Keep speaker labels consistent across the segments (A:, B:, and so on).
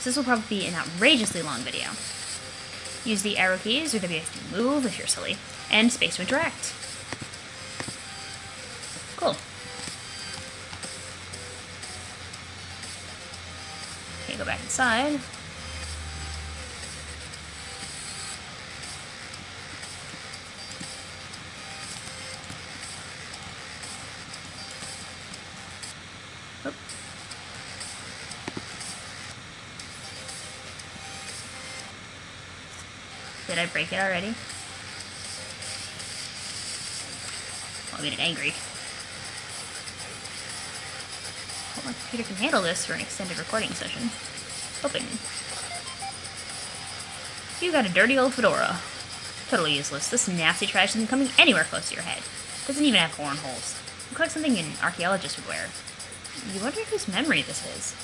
A: so this will probably be an outrageously long video. Use the arrow keys or WSD move if you're silly, and space to interact. Cool. Okay, go back inside. Oop. Did I break it already? Well, I made it angry. Well, my computer can handle this for an extended recording session. Open. You got a dirty old fedora. Totally useless. This nasty trash isn't coming anywhere close to your head. Doesn't even have horn holes. Looks like something an archaeologist would wear. You wonder whose memory this is.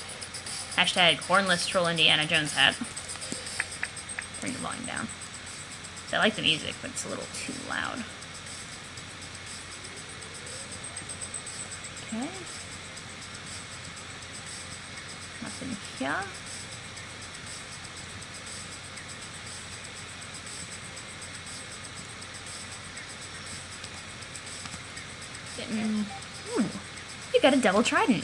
A: Hashtag hornless troll Indiana Jones hat. Turn the volume down. I like the music, but it's a little too loud. Okay. Nothing here. You got a double trident.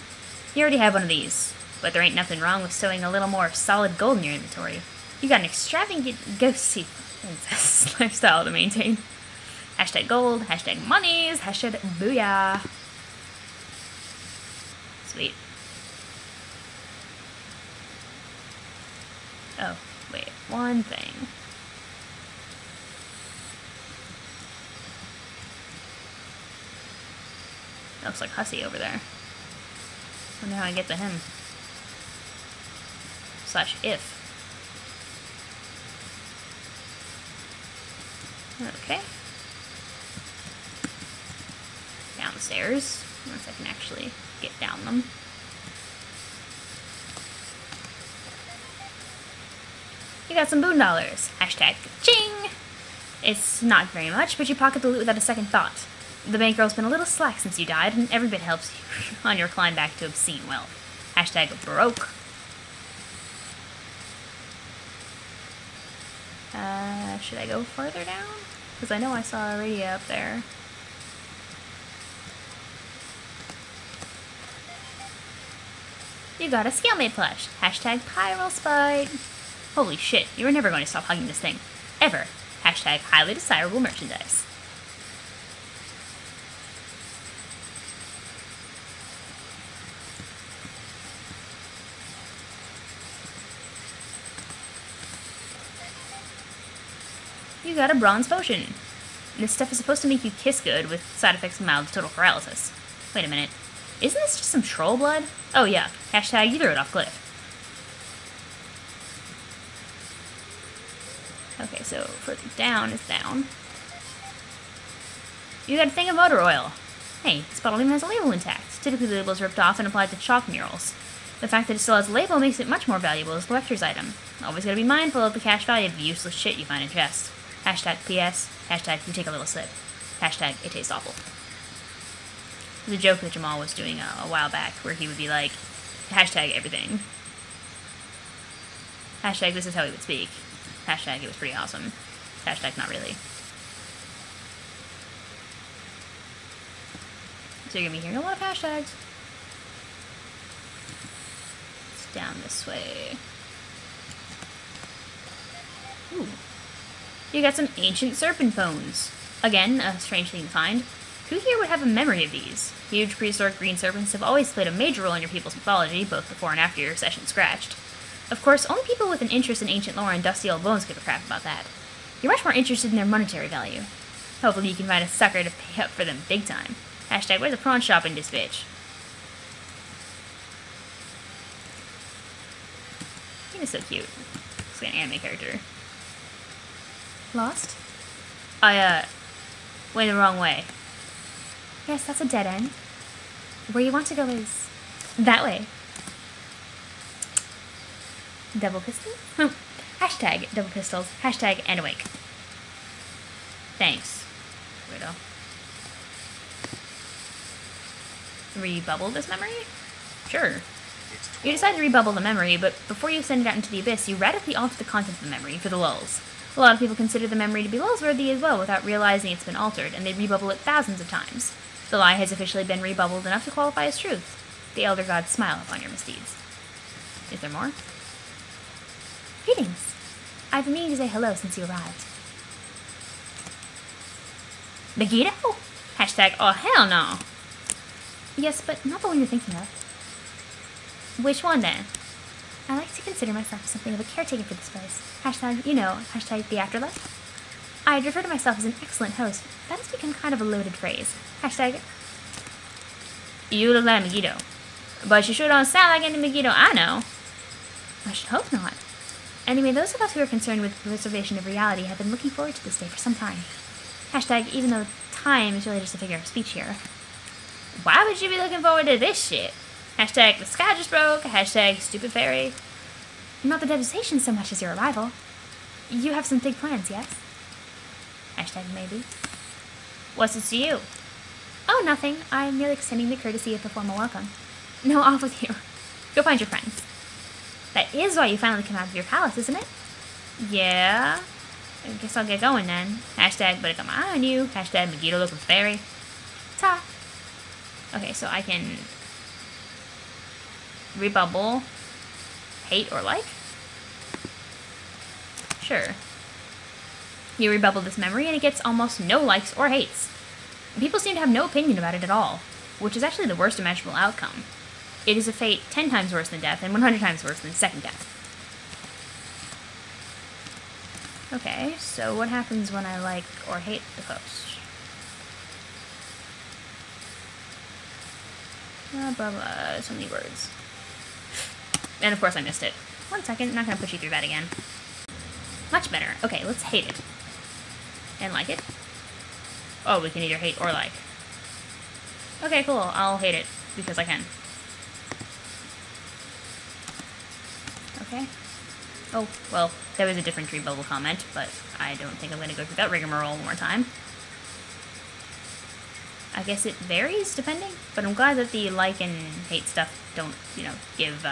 A: You already have one of these, but there ain't nothing wrong with stowing a little more solid gold in your inventory. You got an extravagant ghosty princess lifestyle to maintain. Hashtag gold, hashtag monies, hashtag booyah. Sweet. Oh, wait, one thing. Looks like Hussy over there. Wonder how I get to him. Slash if. Okay. Downstairs. Once I can actually get down them. You got some boon dollars. Hashtag ching! It's not very much, but you pocket the loot without a second thought. The bankroll's been a little slack since you died, and every bit helps you on your climb back to obscene wealth. Hashtag broke. Should I go further down? Because I know I saw a radio up there. You got a Scalemaid plush. Hashtag Pyral Spite. Holy shit, you were never going to stop hugging this thing. Ever. Hashtag highly desirable merchandise. You got a bronze potion. This stuff is supposed to make you kiss good with side effects of mild total paralysis. Wait a minute. Isn't this just some troll blood? Oh yeah. Hashtag you threw it off cliff. Okay, so further down is down. You got a thing of motor oil. Hey, this bottle even has a label intact. Typically the label is ripped off and applied to chalk murals. The fact that it still has a label makes it much more valuable as a collector's item. Always gotta be mindful of the cash value of the useless shit you find in chests. Hashtag PS. Hashtag you take a little sip. Hashtag it tastes awful. There's a joke that Jamal was doing a while back where he would be like, hashtag everything. Hashtag this is how he would speak. Hashtag it was pretty awesome. Hashtag not really. So you're gonna be hearing a lot of hashtags. It's down this way. Ooh. You got some ancient serpent bones. Again, a strange thing to find. Who here would have a memory of these? Huge prehistoric green serpents have always played a major role in your people's mythology, both before and after your session scratched. Of course, only people with an interest in ancient lore and dusty old bones give a crap about that. You're much more interested in their monetary value. Hopefully you can find a sucker to pay up for them big time. Hashtag where's the prawn shop in this bitch? He is so cute. Looks like an anime character. Lost? I, went the wrong way. Yes, that's a dead end. Where you want to go is that way. Double pistol? Hashtag double pistols. Hashtag and awake. Thanks, weirdo. Rebubble this memory? Sure. You decide to rebubble the memory, but before you send it out into the abyss, you radically alter the content of the memory for the lulz. A lot of people consider the memory to be lulz-worthy as well without realizing it's been altered, and they rebubble it thousands of times. The lie has officially been rebubbled enough to qualify as truth. The elder gods smile upon your misdeeds. Is there more? Greetings. I've been meaning to say hello since you arrived. Megiddo? Hashtag, oh hell no. Yes, but not the one you're thinking of. Which one then? I like to consider myself something of a caretaker for this place. Hashtag, you know, hashtag the afterlife. I'd refer to myself as an excellent host. That has become kind of a loaded phrase. Hashtag, you look like Megiddo. But you sure don't sound like any Megiddo I know. I should hope not. Anyway, those of us who are concerned with the preservation of reality have been looking forward to this day for some time. Hashtag, even though time is really just a figure of speech here. Why would you be looking forward to this shit? Hashtag, the sky just broke. Hashtag, stupid fairy. Not the devastation so much as your arrival. You have some big plans, yes? Hashtag, maybe. What's this to you? Oh, nothing. I'm merely extending the courtesy of a formal welcome. No, off with you. Go find your friends. That is why you finally come out of your palace, isn't it? Yeah. I guess I'll get going then. Hashtag, better got my eye on you. Hashtag, Megiddo looking fairy. Ta. Okay, so I can rebubble, hate, or like? Sure. You rebubble this memory and it gets almost no likes or hates. People seem to have no opinion about it at all, which is actually the worst imaginable outcome. It is a fate 10 times worse than death and 100 times worse than second death. Okay, so what happens when I like or hate the post? Blah, blah, so many words. And of course I missed it. 1 second, not gonna push you through that again. Much better. Okay, let's hate it. And like it. Oh, we can either hate or like. Okay, cool. I'll hate it because I can. Okay. Oh, well, there was a different tree bubble comment, but I don't think I'm going to go through that rigmarole one more time. I guess it varies depending, but I'm glad that the like and hate stuff don't, you know, give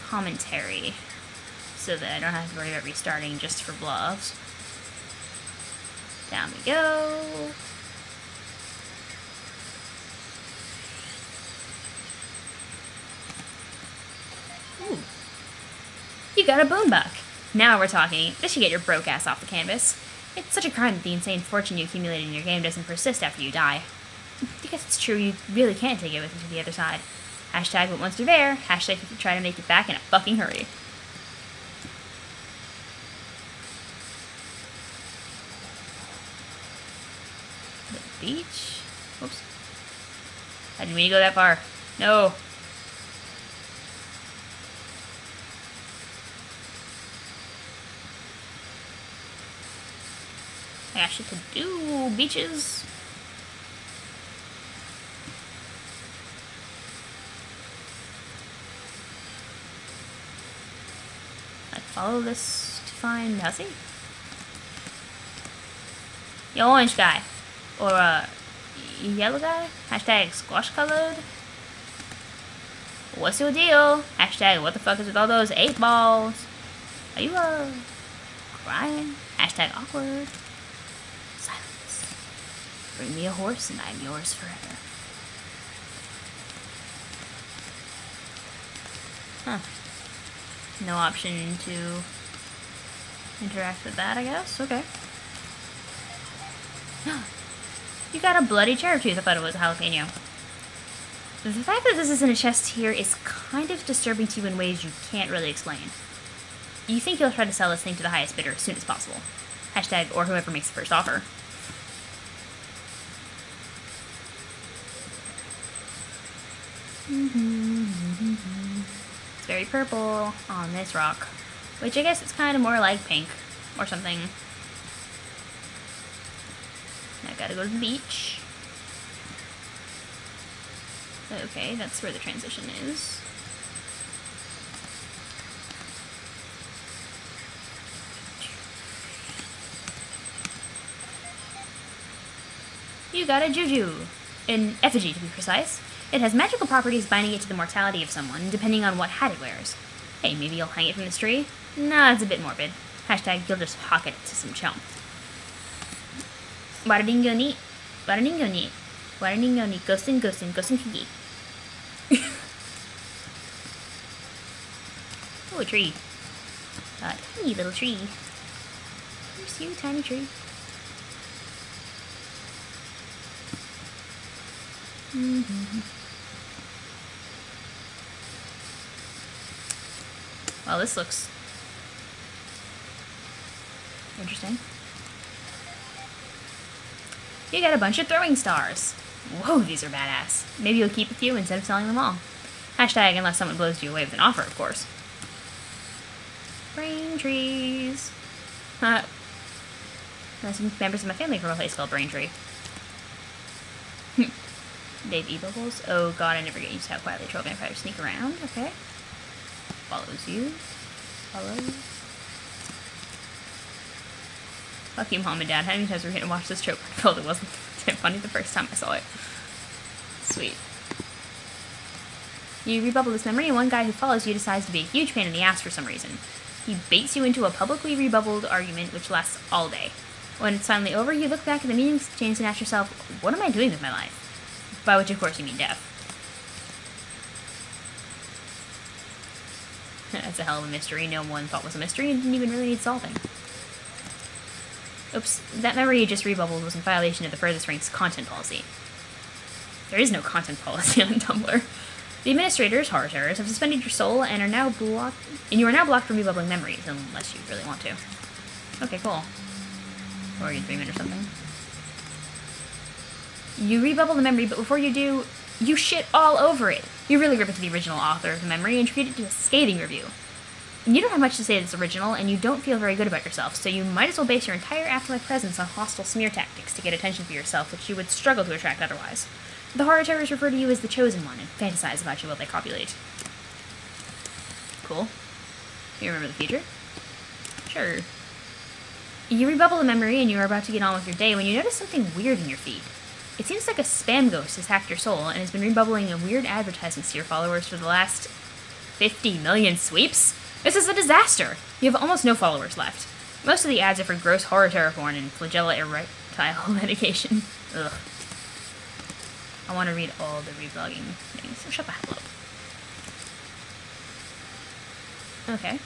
A: commentary so that I don't have to worry about restarting just for bluffs. Down we go. Ooh. You got a boonbuck. Now we're talking. This should get your broke ass off the canvas. It's such a crime that the insane fortune you accumulated in your game doesn't persist after you die. Because it's true, you really can't take it with you to the other side. Hashtag, but once you're there, hashtag if you try to make it back in a fucking hurry. The beach? Whoops. I didn't mean to go that far. No. I got shit to do, beaches. Like, follow this to find Hussy? The orange guy. Or, yellow guy? Hashtag squash colored. What's your deal? Hashtag what the fuck is with all those 8 balls? Are you, crying? Hashtag awkward. Silence. Bring me a horse and I'm yours forever. Huh. No option to interact with that, I guess? Okay. You got a bloody cherry tooth. I thought it was a jalapeno. The fact that this is in a chest here is kind of disturbing to you in ways you can't really explain. You think you'll try to sell this thing to the highest bidder as soon as possible. Hashtag, or whoever makes the first offer. It's very purple on this rock, which I guess it's kind of more like pink or something. Now I gotta go to the beach. Okay, that's where the transition is. You got a juju. An effigy, to be precise. It has magical properties binding it to the mortality of someone, depending on what hat it wears. Hey, maybe you'll hang it from this tree? Nah, it's a bit morbid. Hashtag, you'll just hawk it to some chump. Waradingo neat. Waradingo neat. Waradingo neat. Ghostin, ghostin, ghostin kiki. Oh, a tree. A tiny little tree. Here's you, tiny tree. Well, this looks interesting. You got a bunch of throwing stars. Whoa, these are badass. Maybe you'll keep a few instead of selling them all. Hashtag, unless someone blows you away with an offer, of course. Braintrees. Some members of my family from a place called Braintree. Dave E-Bubbles. Oh god, I never get used to how quietly troll vampires sneak around. Okay. Follows you. Follow. Fuck you, Mom and Dad. How many times were we gonna watch this trope unfold? It wasn't funny the first time I saw it. Sweet. You rebubble this memory, and one guy who follows you decides to be a huge pain in the ass for some reason. He baits you into a publicly rebubbled argument which lasts all day. When it's finally over, you look back at the meeting exchange and ask yourself, what am I doing with my life? By which, of course, you mean death. That's a hell of a mystery no one thought was a mystery and didn't even really need solving. Oops, that memory you just rebubbled was in violation of the furthest rank's content policy. There is no content policy on Tumblr. The administrators, horror terrors, have suspended your soul and are now blocked. And you are now blocked from rebubbling memories, unless you really want to. Okay, cool. Or are you dreaming or something? You rebubble the memory, but before you do, you shit all over it. You really rip into the original author of the memory and treat it to a scathing review. And you don't have much to say that's original, and you don't feel very good about yourself, so you might as well base your entire afterlife presence on hostile smear tactics to get attention for yourself, which you would struggle to attract otherwise. The horror terrors refer to you as the chosen one and fantasize about you while they copulate. Cool. You remember the future? Sure. You rebubble the memory and you are about to get on with your day when you notice something weird in your feed. It seems like a spam ghost has hacked your soul and has been rebubbling a weird advertisements to your followers for the last 50 million sweeps? This is a disaster! You have almost no followers left. Most of the ads are for gross horror terror porn and flagella erectile medication. Ugh. I want to read all the reblogging things, so shut the hell up. Okay.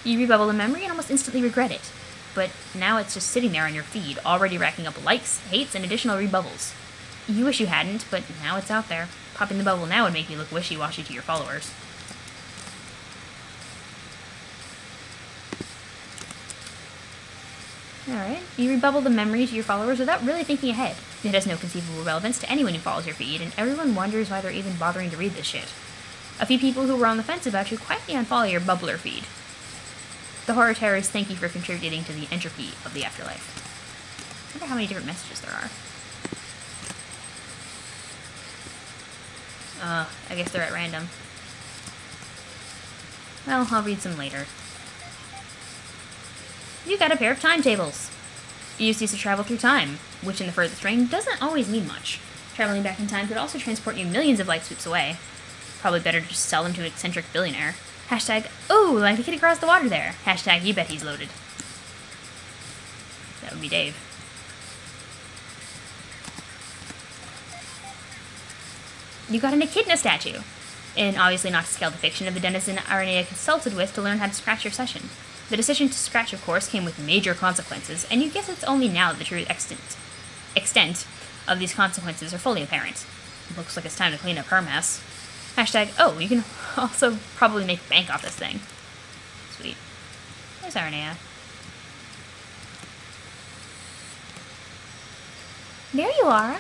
A: You rebubble a memory and almost instantly regret it. But now it's just sitting there on your feed, already racking up likes, hates, and additional rebubbles. You wish you hadn't, but now it's out there. Popping the bubble now would make you look wishy-washy to your followers. Alright, you rebubble the memory to your followers without really thinking ahead. It has no conceivable relevance to anyone who follows your feed, and everyone wonders why they're even bothering to read this shit. A few people who were on the fence about you quietly unfollow your bubbler feed. The horror terrors thank you for contributing to the entropy of the afterlife. I wonder how many different messages there are. I guess they're at random. Well, I'll read some later. You got a pair of timetables. You use these to travel through time, which in the furthest range doesn't always mean much. Traveling back in time could also transport you millions of light sweeps away. Probably better to just sell them to an eccentric billionaire. Hashtag, oh, like the kid across the water there. Hashtag, you bet he's loaded. That would be Dave. You got an echidna statue. And obviously not to scale the fiction of the denizen Aranea consulted with to learn how to scratch your session. The decision to scratch, of course, came with major consequences, and you guess it's only now that the true extent of these consequences are fully apparent. It looks like it's time to clean up her mess. Hashtag, oh, you can also probably make bank off this thing. Sweet. There's Aranea. There you are.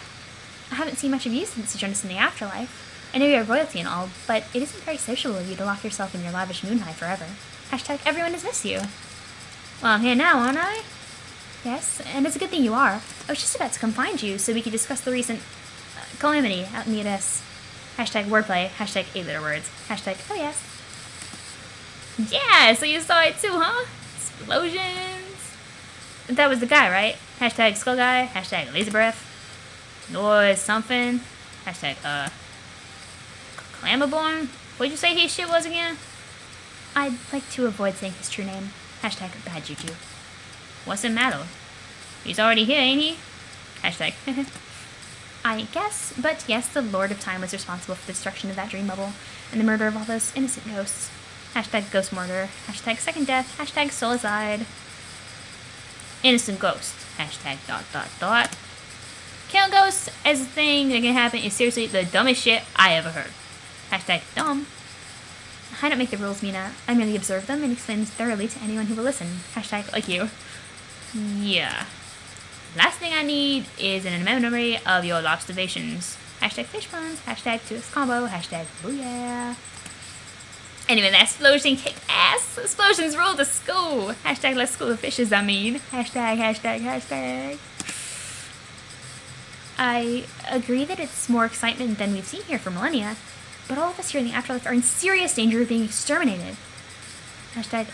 A: I haven't seen much of you since you joined us in the afterlife. I know you're royalty and all, but it isn't very social of you to lock yourself in your lavish moon high forever. Hashtag, everyone has missed you. Well, I'm here now, aren't I? Yes, and it's a good thing you are. I was just about to come find you so we could discuss the recent calamity out in the abyss. Hashtag wordplay, hashtag 8-letter words, hashtag, oh yes. Yeah, so you saw it too, huh? Explosions. That was the guy, right? Hashtag skull guy, hashtag laser breath. noise something. Hashtag, Clamaborn? What'd you say his shit was again? I'd like to avoid saying his true name. Hashtag bad juju. What's the matter? He's already here, ain't he? Hashtag. I guess, but yes, the Lord of Time was responsible for the destruction of that dream bubble and the murder of all those innocent ghosts. Hashtag ghost murder. Hashtag second death. Hashtag suicide. Innocent ghost. Hashtag ... Kill ghosts as a thing that can happen is seriously the dumbest shit I ever heard. Hashtag dumb. I don't make the rules, Meenah. I merely observe them and explain them thoroughly to anyone who will listen. Hashtag like you. Yeah. Last thing I need is an memory of your observations. Hashtag fish puns. Hashtag 2x combo. Hashtag booyah. Anyway, that explosion kicked ass. Explosions rule the school. Hashtag let's school the fishes, I mean. Hashtag. I agree that it's more excitement than we've seen here for millennia, but all of us here in the afterlife are in serious danger of being exterminated. Hashtag,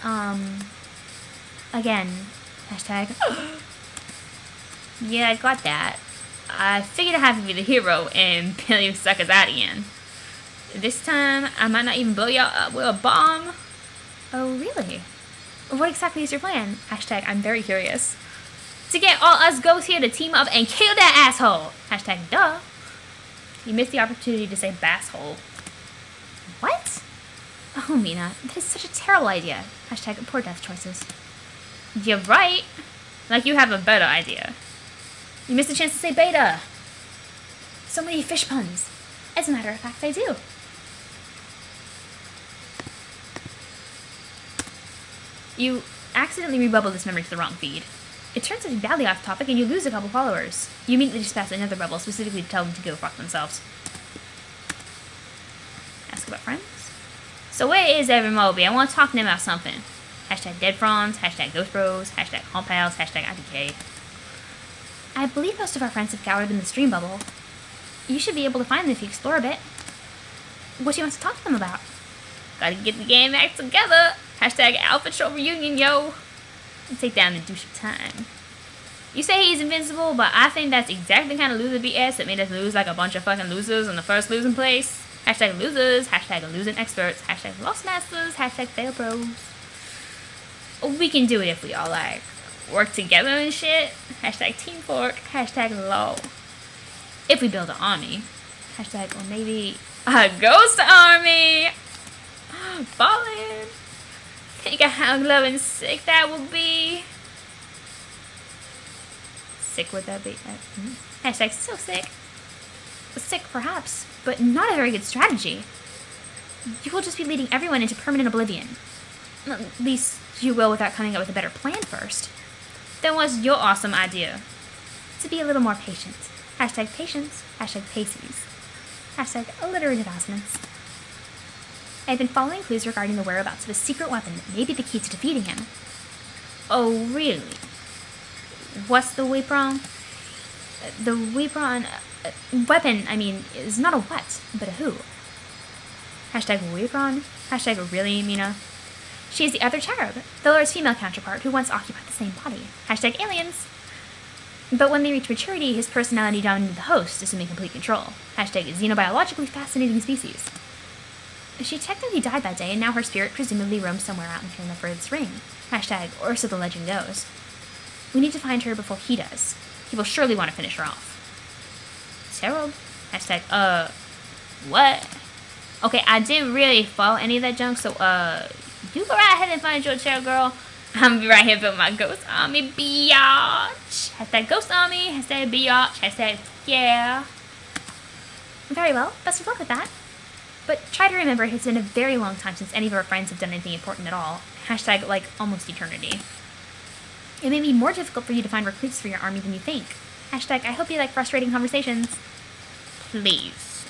A: again. Hashtag, yeah, I got that. I figured I'd have to be the hero and bail you suckers out again. This time, I might not even blow y'all up with a bomb. Oh, really? What exactly is your plan? Hashtag, I'm very curious. To get all us ghosts here to team up and kill that asshole. Hashtag, duh. You missed the opportunity to say basshole. What? Oh, Meenah, that is such a terrible idea. Hashtag, poor death choices. You're right. Like you have a better idea. You missed a chance to say beta. So many fish puns. As a matter of fact, I do. You accidentally rebubbled this memory to the wrong feed. It turns out badly off topic and you lose a couple followers. You immediately just pass another rebel specifically to tell them to go fuck themselves. Ask about friends? So where is every Moby? I want to talk to them about something. Hashtag dead fronds, hashtag ghost bros, hashtag home pals, hashtag IDK. I believe most of our friends have gathered in the stream bubble. You should be able to find them if you explore a bit. What do you want to talk to them about? Gotta get the game back together. Hashtag Alpha Troll reunion, yo. Take down the douche of time. You say he's invincible, but I think that's exactly the kind of loser BS that made us lose like a bunch of fucking losers in the first losing place. Hashtag losers, hashtag losing experts, hashtag lost masters, hashtag fail pros. We can do it if we all like work together and shit. Hashtag team fork, hashtag low. If we build an army. Hashtag, or maybe a ghost army. Ballin'. Think of how glowing sick that would be. Sick would that be? Hashtag so sick. Sick perhaps, but not a very good strategy. You will just be leading everyone into permanent oblivion. At least you will without coming up with a better plan first. Then what's your awesome idea? To be a little more patient. Hashtag patience. Hashtag paces. Hashtag alliterative assonance. I've been following clues regarding the whereabouts of a secret weapon that may be the key to defeating him. Oh, really? What's the weapon? The weapon, weapon, I mean, is not a what, but a who. Hashtag weapon. Hashtag really, Meenah. She is the other cherub, the Lord's female counterpart who once occupied the same body. Hashtag aliens. But when they reach maturity, his personality dominated the host, assuming complete control. Hashtag xenobiologically fascinating species. She technically died that day, and now her spirit presumably roams somewhere out in the furthest ring. Hashtag, or so the legend goes. We need to find her before he does. He will surely want to finish her off. Cherub? Hashtag, what? Okay, I didn't really follow any of that junk, so, you go right ahead and find your cherub, girl. I'm gonna be right here building my ghost army, biatch. Hashtag ghost army, hashtag biatch, hashtag, yeah. Very well, best of luck with that. But try to remember it's been a very long time since any of our friends have done anything important at all. Hashtag, like, almost eternity. It may be more difficult for you to find recruits for your army than you think. Hashtag, I hope you like frustrating conversations. Please.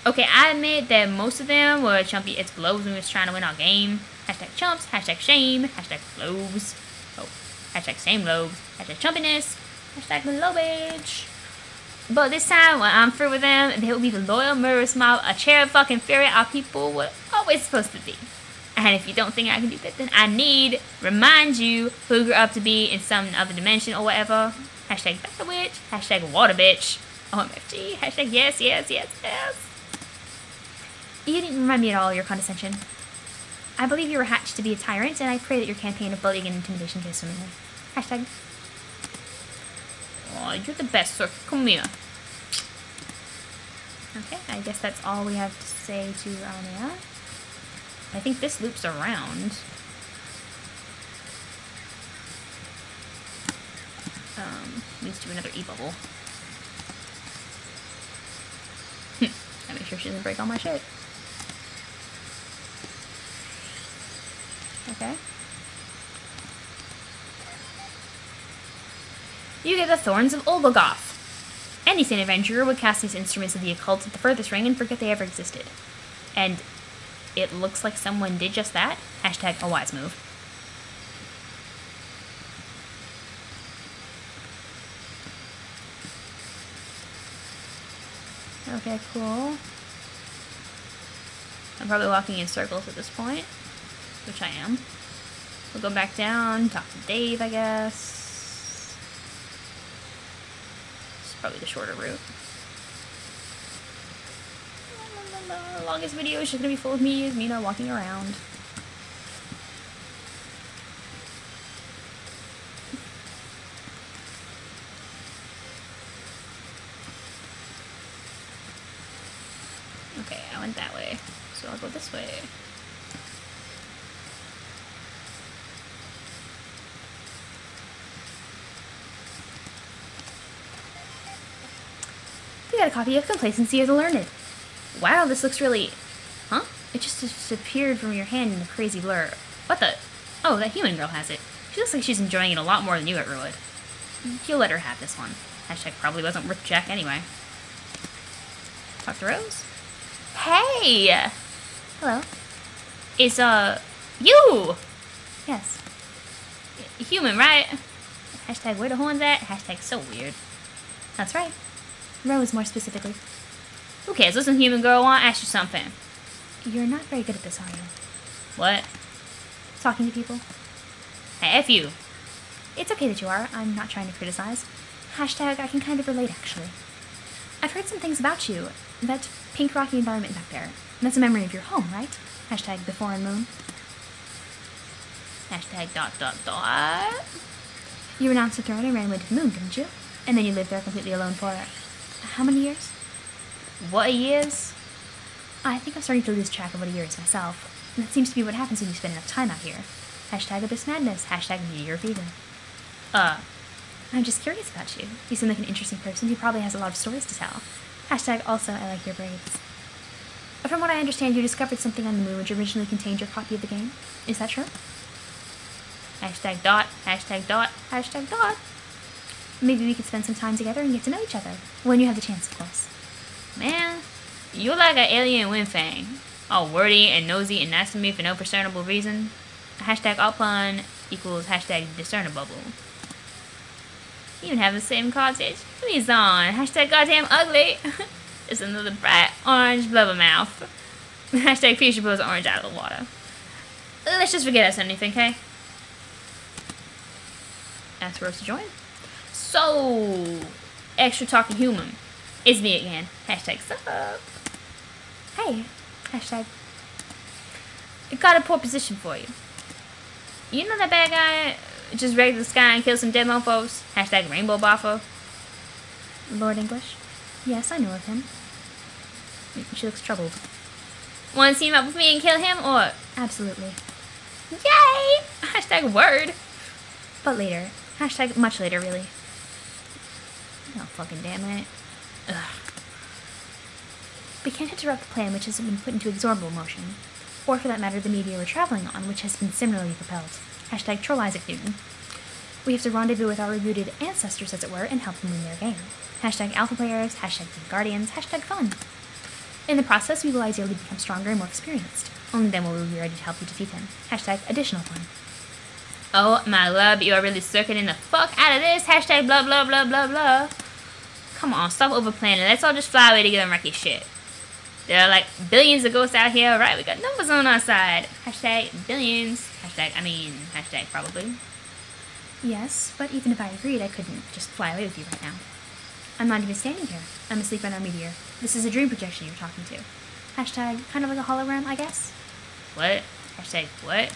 A: Okay, I admit that most of them were chumpy it's blows when we was trying to win our game. Hashtag chumps, hashtag shame, hashtag globes. Oh, hashtag same globes, hashtag chumpiness, hashtag lobage. But this time, when I'm through with them, they will be the loyal murderous mob, a cherub fucking fury our people were always supposed to be. And if you don't think I can do that, then I need remind you who grew up to be in some other dimension or whatever. Hashtag Battle Witch, hashtag Water Bitch, OMFG. Hashtag yes, yes, yes, yes. You didn't remind me at all of your condescension. I believe you were hatched to be a tyrant, and I pray that your campaign of bullying and intimidation goes swimmingly. Hashtag. Oh, you're the best, sir. Come here. Okay, I guess that's all we have to say to Aranea. I think this loops around. Leads to another E-bubble. I make sure she doesn't break all my shit. Okay. You get the Thorns of Olgogoth. Any sane adventurer would cast these instruments of the occult at the furthest ring and forget they ever existed. And it looks like someone did just that. Hashtag a wise move. Okay, cool. I'm probably walking in circles at this point, which I am. We'll go back down, talk to Dave, I guess. It's probably the shorter route. The longest video is just gonna be full of me as Meenah walking around. Okay, I went that way, so I'll go this way. We got a copy of Complacency of the Learned. Wow, this looks really... Huh? It just disappeared from your hand in a crazy blur. What the... Oh, that human girl has it. She looks like she's enjoying it a lot more than you ever would. You'll let her have this one. Hashtag probably wasn't worth jack anyway. Talk to Rose? Hey! Hello. It's, you! Yes. Human, right? Hashtag where the horns at? Hashtag so weird. That's right. Rose, more specifically. Who cares? Listen, human girl, I want to ask you something. You're not very good at this, are you? What? Talking to people. Hey, F you. It's okay that you are. I'm not trying to criticize. Hashtag I can kind of relate, actually. I've heard some things about you. That pink rocky environment back there. That's a memory of your home, right? Hashtag the foreign moon. Hashtag ... You renounced the throne and ran away to the moon, didn't you? And then you lived there completely alone for... how many years? What years? I think I'm starting to lose track of what a year is myself. That seems to be what happens when you spend enough time out here. Hashtag abyss madness. Hashtag meteor fever. I'm just curious about you. You seem like an interesting person who probably has a lot of stories to tell. Hashtag also, I like your braids. From what I understand, you discovered something on the moon which originally contained your copy of the game. Is that true? Hashtag ... Hashtag ... Maybe we could spend some time together and get to know each other. When you have the chance, of course. Man, you're like an alien windfang. All wordy and nosy and nice to me for no discernible reason. Hashtag all pun equals hashtag discernible. You even have the same cartridge. Please on. Hashtag goddamn ugly. It's another bright orange blubber mouth. Hashtag future blows orange out of the water. Let's just forget I said anything, okay? Ask Rose to join. So, extra talking human. It's me again. Hashtag sup. Hey. Hashtag. I got a poor position for you. You know that bad guy just raised the sky and killed some dead mofos? Hashtag rainbow boffer. Lord English? Yes, I know of him. She looks troubled. Want to team up with me and kill him, or? Absolutely. Yay! Hashtag word. But later. Hashtag much later, really. Oh, fucking damn it. Ugh. We can't interrupt the plan which has been put into exorbitant motion. Or for that matter, the meteor we're traveling on, which has been similarly propelled. Hashtag troll Isaac Newton. We have to rendezvous with our rebooted ancestors, as it were, and help them win their game. Hashtag alpha players, hashtag team guardians, hashtag fun. In the process, we will ideally become stronger and more experienced. Only then will we be ready to help you defeat him. Hashtag additional fun. Oh my love, you are really circuiting the fuck out of this. Hashtag blah blah blah blah blah. Come on, stop overplanning. Let's all just fly away together and wreck your shit. There are like billions of ghosts out here, right? We got numbers on our side. Hashtag billions. Hashtag probably. Yes, but even if I agreed, I couldn't just fly away with you right now. I'm not even standing here. I'm asleep on our meteor. This is a dream projection you're talking to. Hashtag kind of like a hologram, I guess.
B: What? Hashtag what?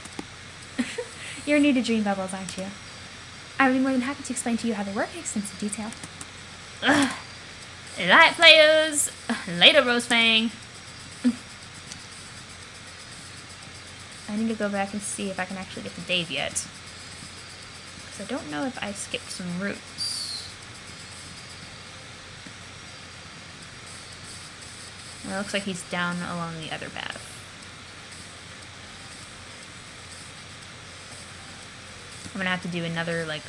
A: You're new to dream bubbles, aren't you? I would be more than happy to explain to you how they work in extensive detail.
B: Ugh. Light players. Later, Rosefang.
A: I need to go back and see if I can actually get to Dave yet. Because I don't know if I skipped some routes. Well, it looks like he's down along the other path. I'm gonna have to do another, like,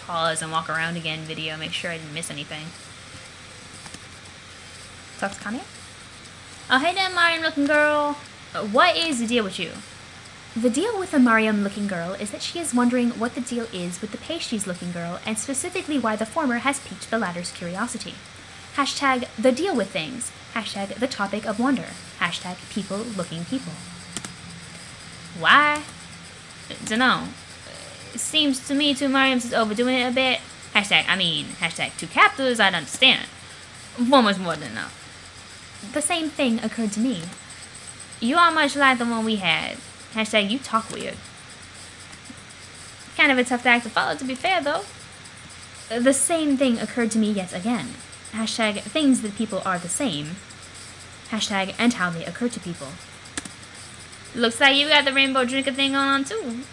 A: pause and walk around again video, make sure I didn't miss anything. Talk to Kanye?
B: Oh, hey there, Mariam-looking girl. What is the deal with you?
A: The deal with the Mariam-looking girl is that she is wondering what the deal is with the pasties-looking girl, and specifically why the former has piqued the latter's curiosity. Hashtag the deal with things. Hashtag the topic of wonder. Hashtag people looking people.
B: Why? Dunno. It seems to me two Mariams is overdoing it a bit. Hashtag two captors, I'd understand. One was more than enough.
A: The same thing occurred to me.
B: You are much like the one we had. Hashtag you talk weird. Kind of a tough act to follow, to be fair, though.
A: The same thing occurred to me yet again. Hashtag things that people are the same. Hashtag and how they occur to people.
B: Looks like you got the rainbow drinker thing on too.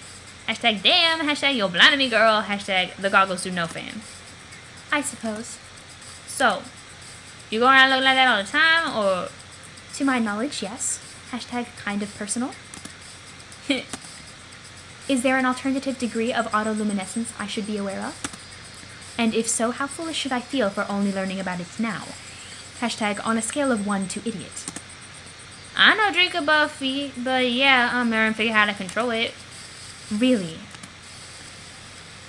B: Hashtag damn. Hashtag you're blinding me, girl. Hashtag the goggles do no fam.
A: I suppose.
B: So, you go around looking like that all the time, or?
A: To my knowledge, yes. Hashtag kind of personal. Is there an alternative degree of autoluminescence I should be aware of? And if so, how foolish should I feel for only learning about it now? Hashtag on a scale of 1 to idiot.
B: I know drink a Buffy, but yeah, I'm Maren figure how to control it.
A: Really?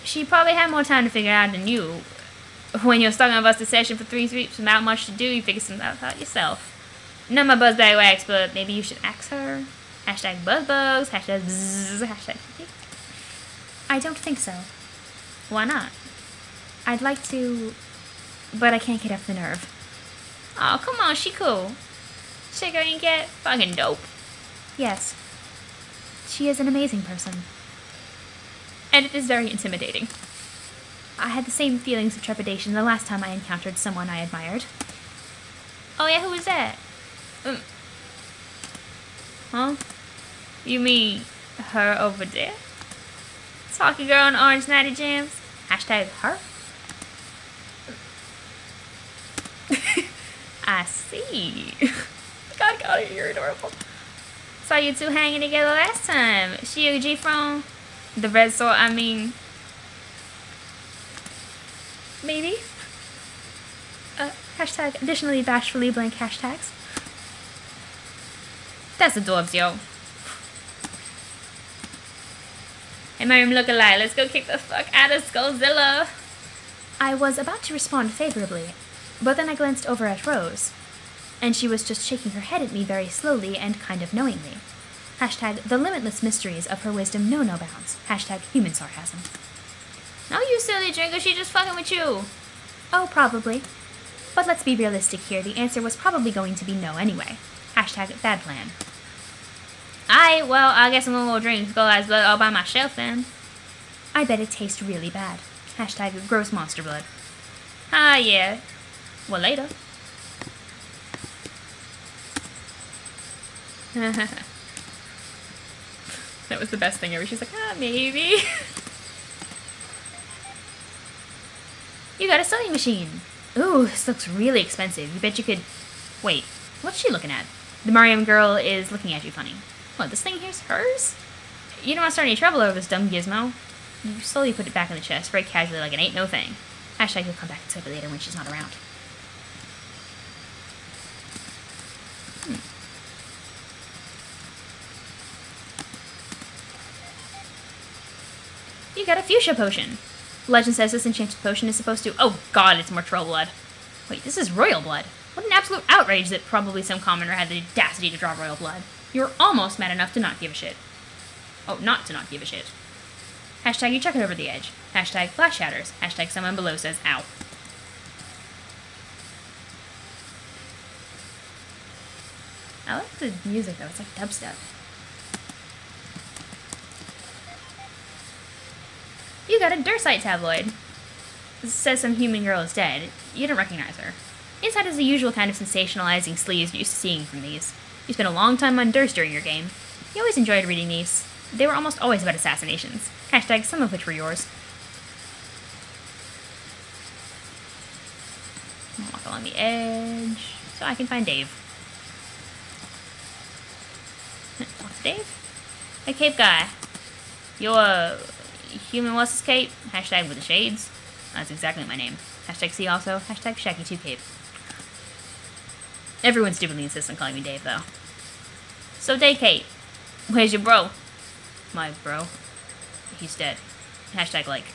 B: She probably had more time to figure out than you. When you're stuck on a busted session for 3 weeks without much to do, you figure something out yourself. Not my buzzbag wax, but maybe you should ask her. Hashtag buzzbugs, hashtag bzzz, hashtag.
A: I don't think so.
B: Why not?
A: I'd like to, but I can't get up the nerve.
B: Oh, come on, she cool. Check her and get fucking dope.
A: Yes. She is an amazing person.
B: And it is very intimidating.
A: I had the same feelings of trepidation the last time I encountered someone I admired.
B: Oh yeah, who was that? Huh? You mean her over there? Talking girl on Orange Natty Jams? Hashtag her? I see. God, you're adorable. Saw you two hanging together last time. She a G from the red sword,
A: Maybe. Hashtag additionally bashfully blank hashtags.
B: That's adorbs, yo. Hey, Mariam lookalike, let's go kick the fuck out of Skullzilla.
A: I was about to respond favorably, but then I glanced over at Rose, and she was just shaking her head at me very slowly and kind of knowingly. Hashtag the limitless mysteries of her wisdom know no bounds. Hashtag human sarcasm.
B: No, you silly drinker, she just fucking with you.
A: Oh, probably. But let's be realistic here, the answer was probably going to be no anyway. Hashtag bad plan.
B: Aight, well, I guess I'm gonna go drink Skull's blood all by myself then.
A: I bet it tastes really bad. Hashtag gross monster blood.
B: Ah, yeah. Well, later. That was the best thing ever. She's like, maybe.
A: You got a sewing machine. Ooh, this looks really expensive. You bet you could... Wait, what's she looking at? The Mariam girl is looking at you funny. What, this thing here's hers? You don't want to start any trouble over this dumb gizmo. You slowly put it back in the chest, very casually, like it ain't no thing. Hashtag you'll come back and swipe it later when she's not around. You got a fuchsia potion. Legend says this enchanted potion is supposed to... Oh god, it's Mortrell blood. Wait, this is royal blood. What an absolute outrage that probably some commoner had the audacity to draw royal blood. You're almost mad enough to not give a shit. Oh, not to not give a shit. Hashtag you chuck it over the edge. Hashtag flash shatters. Hashtag someone below says ow. I like the music though, it's like dubstep. You got a Dursite tabloid. It says some human girl is dead. You don't recognize her. Inside is the usual kind of sensationalizing sleaze you're used to seeing from these. You spent a long time on Durst during your game. You always enjoyed reading these. They were almost always about assassinations. Hashtag some of which were yours. I'll walk along the edge so I can find Dave. What's Dave? Hey, Cape Guy. You're human what's his cape? Hashtag with the shades. That's exactly my name. Hashtag C also. Hashtag Shaggy2Cape. Everyone stupidly insists on calling me Dave, though. So, Dave Cape, where's your bro? My bro? He's dead. Hashtag, like,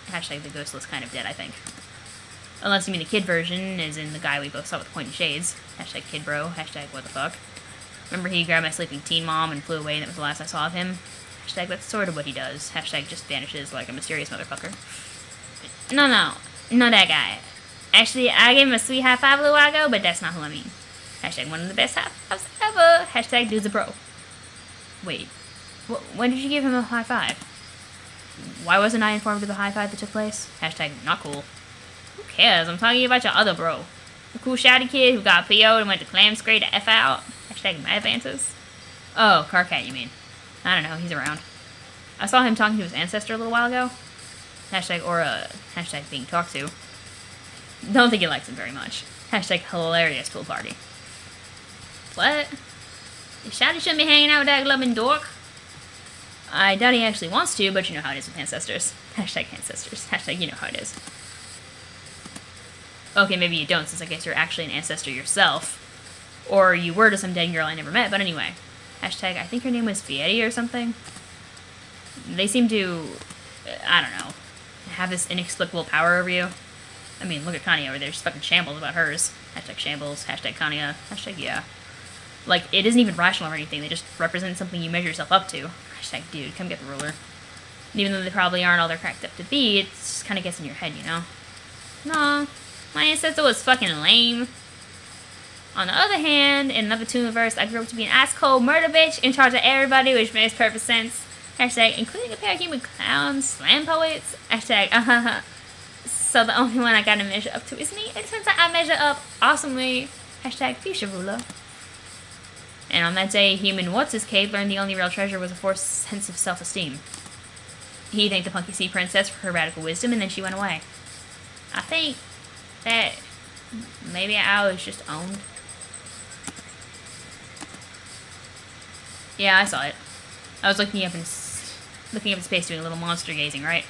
A: hashtag the ghostless kind of dead, I think. Unless you mean the kid version, as in the guy we both saw with the pointy shades. Hashtag kid bro. Hashtag what the fuck. Remember he grabbed my sleeping teen mom and flew away and that was the last I saw of him? Hashtag that's sort of what he does. Hashtag just vanishes like a mysterious motherfucker. No, not that guy. Actually, I gave him a sweet high five a little while ago, but that's not who I mean. Hashtag one of the best high fives ever. Hashtag dude's a bro. Wait, when did you give him a high five? Why wasn't I informed of the high five that took place? Hashtag not cool. Who cares? I'm talking about your other bro. The cool shouty kid who got PO'd and went to clam scrape to F out. Hashtag my advances. Oh, Carcat you mean. I don't know, he's around. I saw him talking to his ancestor a little while ago. Hashtag or hashtag being talked to. Don't think he likes him very much. Hashtag hilarious pool party. What? Shouty shouldn't be hanging out with that glubbing dork. I doubt he actually wants to, but you know how it is with ancestors. Hashtag ancestors. Hashtag you know how it is. Okay, maybe you don't, since I guess you're actually an ancestor yourself. Or you were to some dead girl I never met, but anyway. Hashtag, I think her name was Fieri or something. They seem to, I don't know, have this inexplicable power over you. I mean, look at Kanye over there, just fucking shambles about hers. Hashtag shambles, hashtag Kanye, hashtag yeah. Like, it isn't even rational or anything, they just represent something you measure yourself up to. Hashtag dude, come get the ruler. And even though they probably aren't all they're cracked up to be, it just kind of gets in your head, you know? Nah, my ancestor was fucking lame. On the other hand, in another Tooniverse, I grew up to be an ass-cold murder bitch in charge of everybody, which makes perfect sense. Hashtag, including a pair of human clowns, slam poets. Hashtag, so the only one I gotta measure up to is me. It turns out I measure up awesomely. Hashtag future ruler. And on that day, human what's-his-cape learned the only real treasure was a forced sense of self-esteem. He thanked the Punky Sea Princess for her radical wisdom, and then she went away. I think that maybe I was just owned. Yeah, I saw it. I was looking up in space doing a little monster gazing, right?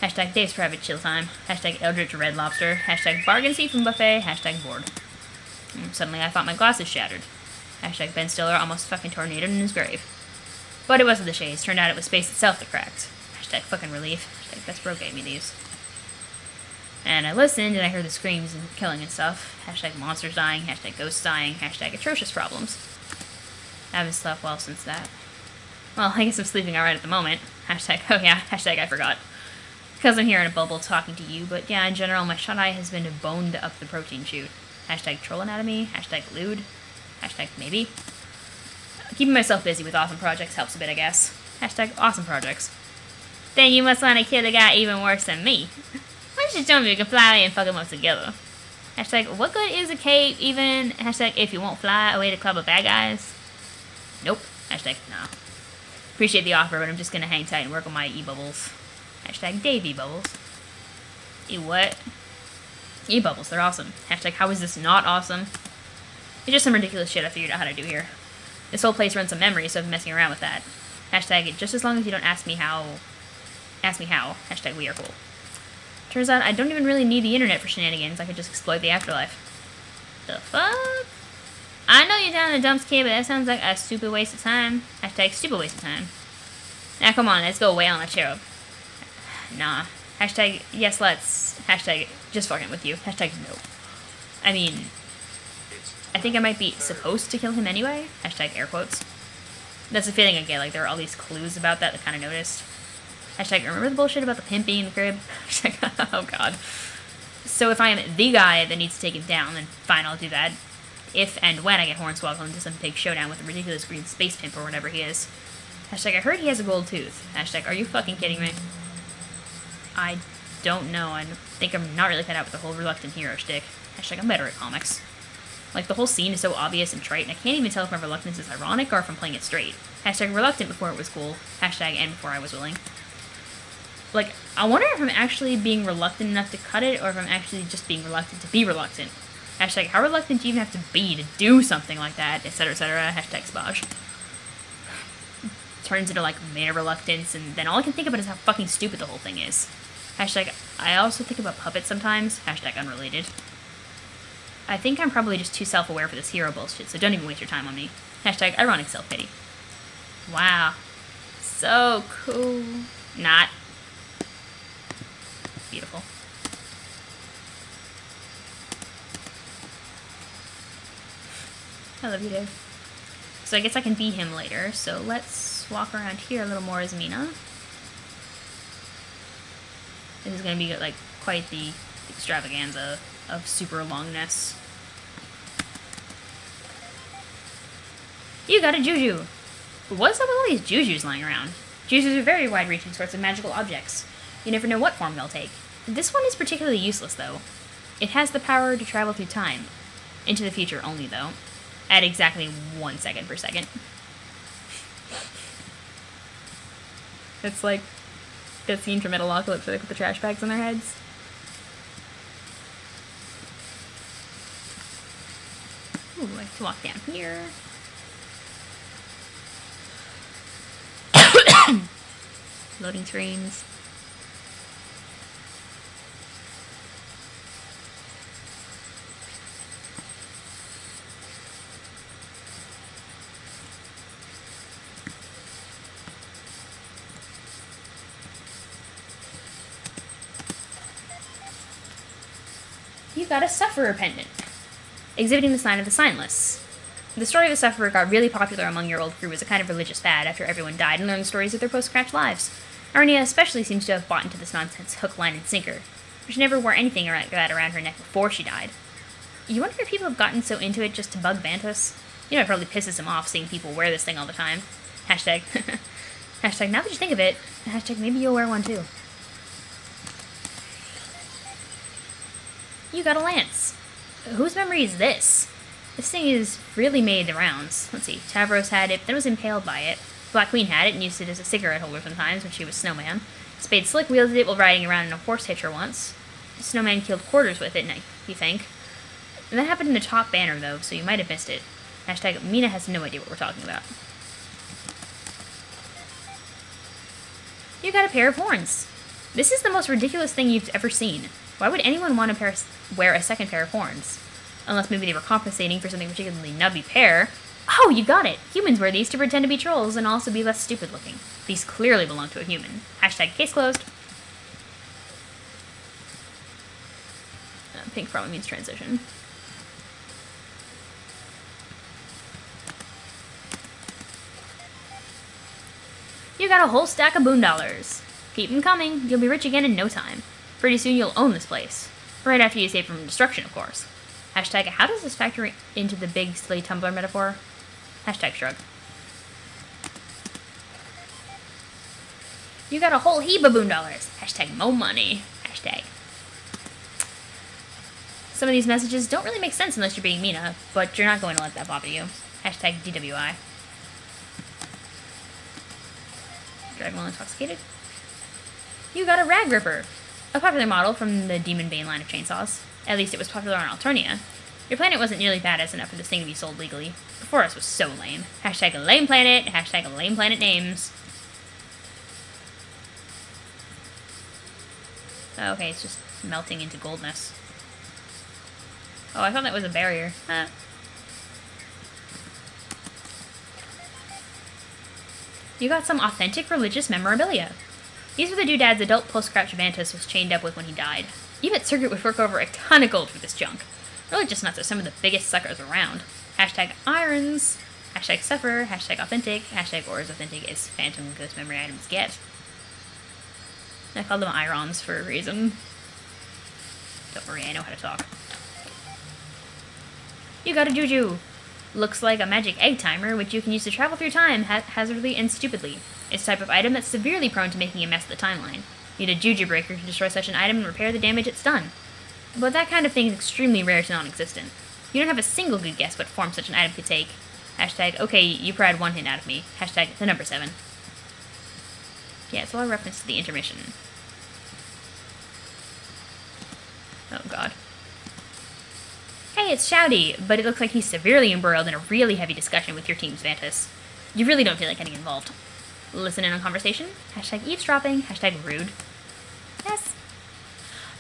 A: Hashtag Dave's private chill time. Hashtag Eldritch Red Lobster. Hashtag bargain seafood buffet. Hashtag bored. And suddenly I thought my glasses shattered. Hashtag Ben Stiller almost fucking tornadoed in his grave. But it wasn't the shades. Turned out it was space itself that cracked. Hashtag fucking relief. Hashtag Best Bro gave me these. And I listened and I heard the screams and killing and stuff. Hashtag monsters dying. Hashtag ghosts dying. Hashtag atrocious problems. I haven't slept well since that. Well, I guess I'm sleeping alright at the moment. Hashtag, oh yeah, hashtag I forgot. Because I'm here in a bubble talking to you, but yeah, in general, my shut-eye has been boned up the protein chute. Hashtag troll anatomy. Hashtag lewd. Hashtag maybe. Keeping myself busy with awesome projects helps a bit, I guess. Hashtag awesome projects. Then you must want to kill the guy even worse than me. Why don't you tell me we can fly away and fuck them up together? Hashtag what good is a cape even? Hashtag if you won't fly away to club of bad guys. Nope. Hashtag no. Appreciate the offer, but I'm just gonna hang tight and work on my e-bubbles. Hashtag Dave e-bubbles. E-what? E-bubbles, they're awesome. Hashtag how is this not awesome? It's just some ridiculous shit I figured out how to do here. This whole place runs on memory, so I've been messing around with that. Hashtag just as long as you don't ask me how. Ask me how. Hashtag we are cool. Turns out I don't even really need the internet for shenanigans. I could just exploit the afterlife. The fuck? I know you're down in the dumps, kid, but that sounds like a stupid waste of time. Hashtag stupid waste of time. Now come on, let's go away on the cherub. Nah. Hashtag yes, let's. Hashtag just fucking with you. Hashtag no. I mean, I think I might be supposed to kill him anyway. Hashtag air quotes. That's the feeling I get, like there are all these clues about that kind of noticed. Hashtag remember the bullshit about the pimp being in the crib? Hashtag oh god. So if I am the guy that needs to take it down, then fine, I'll do that. if and when I get hornswoggled into some big showdown with a ridiculous green space pimp or whatever he is. Hashtag, I heard he has a gold tooth. Hashtag, are you fucking kidding me? I don't know. I think I'm not really cut out with the whole reluctant hero shtick. Hashtag, I'm better at comics. Like, the whole scene is so obvious and trite, and I can't even tell if my reluctance is ironic or if I'm playing it straight. Hashtag, reluctant before it was cool. Hashtag, and before I was willing. Like, I wonder if I'm actually being reluctant enough to cut it, or if I'm actually just being reluctant to be reluctant. Hashtag, how reluctant do you even have to be to do something like that, etc., etc., hashtag spoj. Turns into, like, Meenah reluctance, and then all I can think about is how fucking stupid the whole thing is. Hashtag, I also think about puppets sometimes. Hashtag, unrelated. I think I'm probably just too self-aware for this hero bullshit, so don't even waste your time on me. Hashtag, ironic self-pity. Wow. So cool. Not. Beautiful. I love you, Dave. So I guess I can be him later, so let's walk around here a little more as Meenah. This is going to be, like, quite the extravaganza of super longness. You got a juju! What's up with all these jujus lying around? Jujus are very wide-reaching sorts of magical objects. You never know what form they'll take. This one is particularly useless, though. It has the power to travel through time. Into the future only, though. At exactly 1 second per second. It's like that scene from Metalocalypse with the trash bags on their heads. Ooh, I like to walk down here. Loading screens. You got a Sufferer pendant, exhibiting the sign of the Signless. The story of the Sufferer got really popular among your old crew as a kind of religious fad after everyone died and learned the stories of their post-scratch lives. Arnia especially seems to have bought into this nonsense hook, line, and sinker, but she never wore anything like that around her neck before she died. You wonder if people have gotten so into it just to bug Vantus? You know, it probably pisses him off seeing people wear this thing all the time. Hashtag, hashtag, now that you think of it, hashtag, maybe you'll wear one too. You got a lance. Whose memory is this? This thing is really made the rounds. Let's see, Tavros had it, then was impaled by it. Black Queen had it and used it as a cigarette holder sometimes when she was Snowman. Spade Slick wielded it while riding around in a horse hitcher once. Snowman killed Quarters with it, you think. And that happened in the top banner, though, so you might have missed it. Hashtag, Meenah has no idea what we're talking about. You got a pair of horns. This is the most ridiculous thing you've ever seen. Why would anyone want to wear a second pair of horns? Unless maybe they were compensating for something particularly nubby pair. Oh, you got it! Humans wear these to pretend to be trolls and also be less stupid looking. These clearly belong to a human. Hashtag case closed. Pink probably means transition. You got a whole stack of boondollars. Keep them coming. You'll be rich again in no time. Pretty soon you'll own this place. Right after you escape from destruction, of course. Hashtag, how does this factor into the big silly tumbler metaphor? Hashtag shrug. You got a whole heap of boondollars. Hashtag mo money. Hashtag. Some of these messages don't really make sense unless you're being Meenah, but you're not going to let that bother you. Hashtag DWI. Driving while intoxicated. You got a rag ripper. A popular model from the Demon Bane line of chainsaws. At least it was popular on Alternia. Your planet wasn't nearly badass enough for this thing to be sold legally. Before us was so lame. Hashtag lame planet. Hashtag lame planet names. Oh, okay, it's just melting into goldness. Oh, I thought that was a barrier. Huh. You got some authentic religious memorabilia. These were the doodads adult post-scratch Vantus was chained up with when he died. You bet Circuit would fork over a ton of gold for this junk. Religious nuts are some of the biggest suckers around. Hashtag irons. Hashtag suffer. Hashtag authentic. Hashtag or as authentic as phantom ghost memory items get. I call them irons for a reason. Don't worry, I know how to talk. You got a juju. Looks like a magic egg timer, which you can use to travel through time hazardly and stupidly. It's a type of item that's severely prone to making a mess of the timeline. You need a juju breaker to destroy such an item and repair the damage it's done. But that kind of thing is extremely rare to non-existent. You don't have a single good guess what form such an item could take. Hashtag, okay, you pried one hint out of me. Hashtag, the number 7. Yeah, it's a lot of reference to the intermission. Oh god. Hey, it's Shouty, but it looks like he's severely embroiled in a really heavy discussion with your team's Vantas. You really don't feel like getting involved. Listen in on conversation. Hashtag eavesdropping. Hashtag rude. Yes.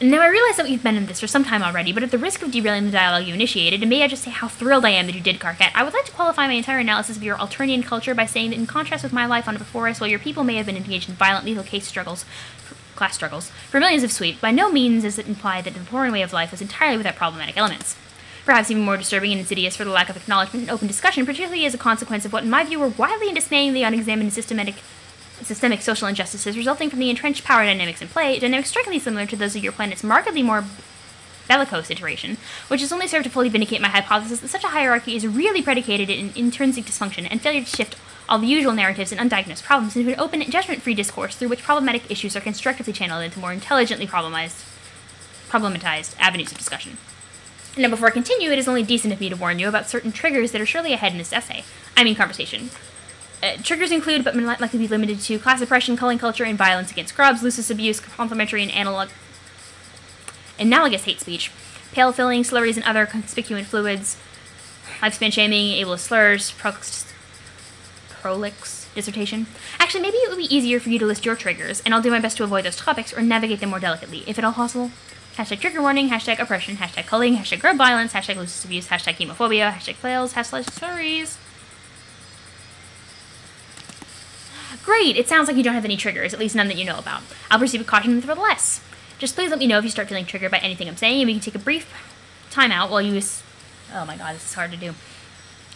A: Now, I realize that we've been in this for some time already, but at the risk of derailing the dialogue you initiated, and may I just say how thrilled I am that you did Karkat, I would like to qualify my entire analysis of your Alternian culture by saying that in contrast with my life on before us, while your people may have been engaged in violent, lethal class struggles, for millions of sweep, by no means does it imply that the foreign way of life was entirely without problematic elements. Perhaps even more disturbing and insidious for the lack of acknowledgement and open discussion, particularly as a consequence of what in my view were widely and dismayingly unexamined systemic social injustices resulting from the entrenched power dynamics in play, dynamics strikingly similar to those of your planet's markedly more bellicose iteration, which has only served to fully vindicate my hypothesis that such a hierarchy is really predicated in intrinsic dysfunction and failure to shift all the usual narratives and undiagnosed problems into an open, judgment-free discourse through which problematic issues are constructively channeled into more intelligently problematized avenues of discussion. Now, before I continue, it is only decent of me to warn you about certain triggers that are surely ahead in this essay. Conversation. Triggers include, but may not likely be limited to, class oppression, culling culture, and violence against scrubs, lusus abuse, complementary and analogous hate speech, pale filling, slurries, and other conspicuent fluids, lifespan shaming, ableist slurs, prolix dissertation. Actually, maybe it would be easier for you to list your triggers, and I'll do my best to avoid those topics or navigate them more delicately, if at all possible. Hashtag trigger warning, hashtag oppression, hashtag culling, hashtag grub violence, hashtag lusus abuse, hashtag hemophobia, hashtag flails, hashtag slurries. Great, it sounds like you don't have any triggers, at least none that you know about. I'll proceed with caution nevertheless. Just please let me know if you start feeling triggered by anything I'm saying, and we can take a brief time out while you oh my god, this is hard to do.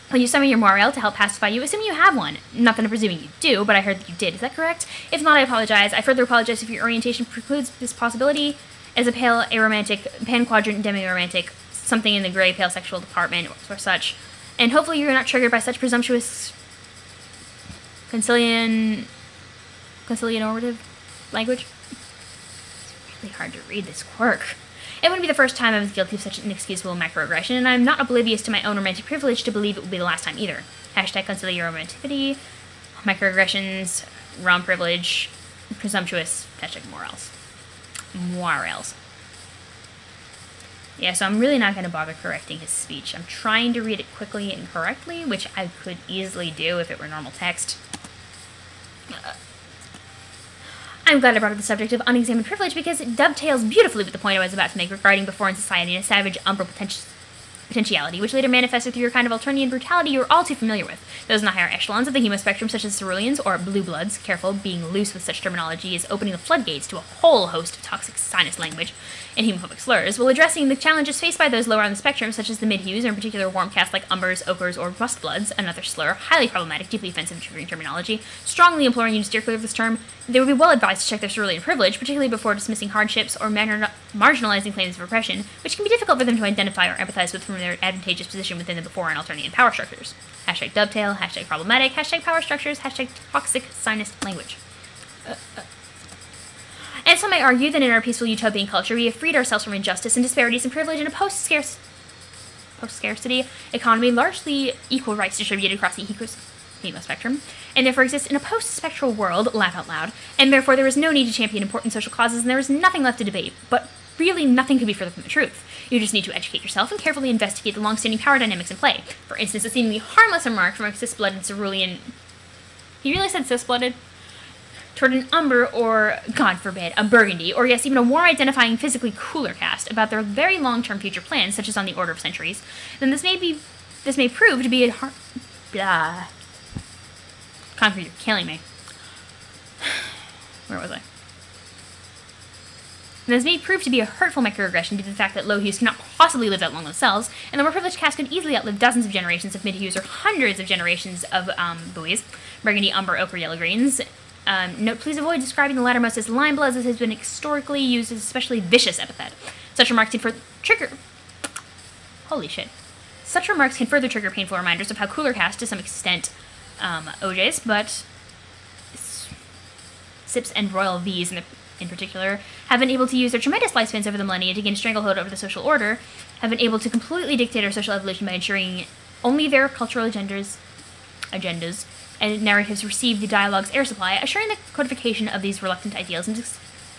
A: When you summon your morale to help pacify you, assuming you have one. Not that I'm presuming you do, but I heard that you did, is that correct? If not, I apologize. I further apologize if your orientation precludes this possibility as a pale, aromantic, pan-quadrant, demi-romantic, something in the gray, pale sexual department, or such. And hopefully you're not triggered by such presumptuous conciliative language. It's really hard to read this quirk. It wouldn't be the first time I was guilty of such an inexcusable microaggression, and I'm not oblivious to my own romantic privilege to believe it will be the last time either. Hashtag conciliaromanticity, microaggressions, rom privilege, presumptuous, hashtag morals. Morals. Yeah, so I'm really not going to bother correcting his speech. I'm trying to read it quickly and correctly, which I could easily do if it were normal text. I'm glad I brought up the subject of unexamined privilege because it dovetails beautifully with the point I was about to make regarding before in society and a savage umbral potentiality, which later manifested through your kind of Alternian brutality you're all too familiar with. Those in the higher echelons of the hemospectrum, such as ceruleans or blue bloods, careful, being loose with such terminology is opening the floodgates to a whole host of toxic sinus language and homophobic slurs, while addressing the challenges faced by those lower on the spectrum, such as the mid-hues, or in particular warm castes like umbers, ochres, or rust bloods, another slur, highly problematic, deeply offensive, triggering terminology, strongly imploring you to steer clear of this term. They would be well advised to check their cerulean privilege, particularly before dismissing hardships or marginalizing claims of oppression, which can be difficult for them to identify or empathize with from their advantageous position within the before and Alternian power structures. Hashtag dovetail, hashtag problematic, hashtag power structures, hashtag toxic sinus language. And some might argue that in our peaceful utopian culture we have freed ourselves from injustice and disparities in privilege in a post-scarcity economy, largely equal rights distributed across the hemospectrum, and therefore exist in a post-spectral world, laugh out loud, and therefore there is no need to champion important social causes and there is nothing left to debate, but really nothing could be further from the truth. You just need to educate yourself and carefully investigate the long-standing power dynamics in play. For instance, a seemingly harmless remark from a cis-blooded cerulean... He really said cis-blooded? Toward an umber or, God forbid, a burgundy, or yes, even a warm-identifying, physically cooler caste about their very long-term future plans, such as on the order of centuries, then this may prove to be a Kankri, you're killing me. Where was I? This may prove to be a hurtful microaggression due to the fact that low hues cannot possibly live that long themselves, and the more privileged caste could easily outlive dozens of generations of mid-hues or hundreds of generations of buoys, burgundy, umber, ochre, yellow greens. Note, please avoid describing the lattermost as lime bloods, as has been historically used as an especially vicious epithet. Such remarks tend for trigger. Holy shit. Such remarks can further trigger painful reminders of how cooler caste, to some extent, OJs, but Sips and Royal V's in particular, have been able to use their tremendous lifespans over the millennia to gain a stranglehold over the social order, have been able to completely dictate our social evolution by ensuring only their cultural agendas and narratives receive the dialogue's air supply, assuring the codification of these reluctant ideals and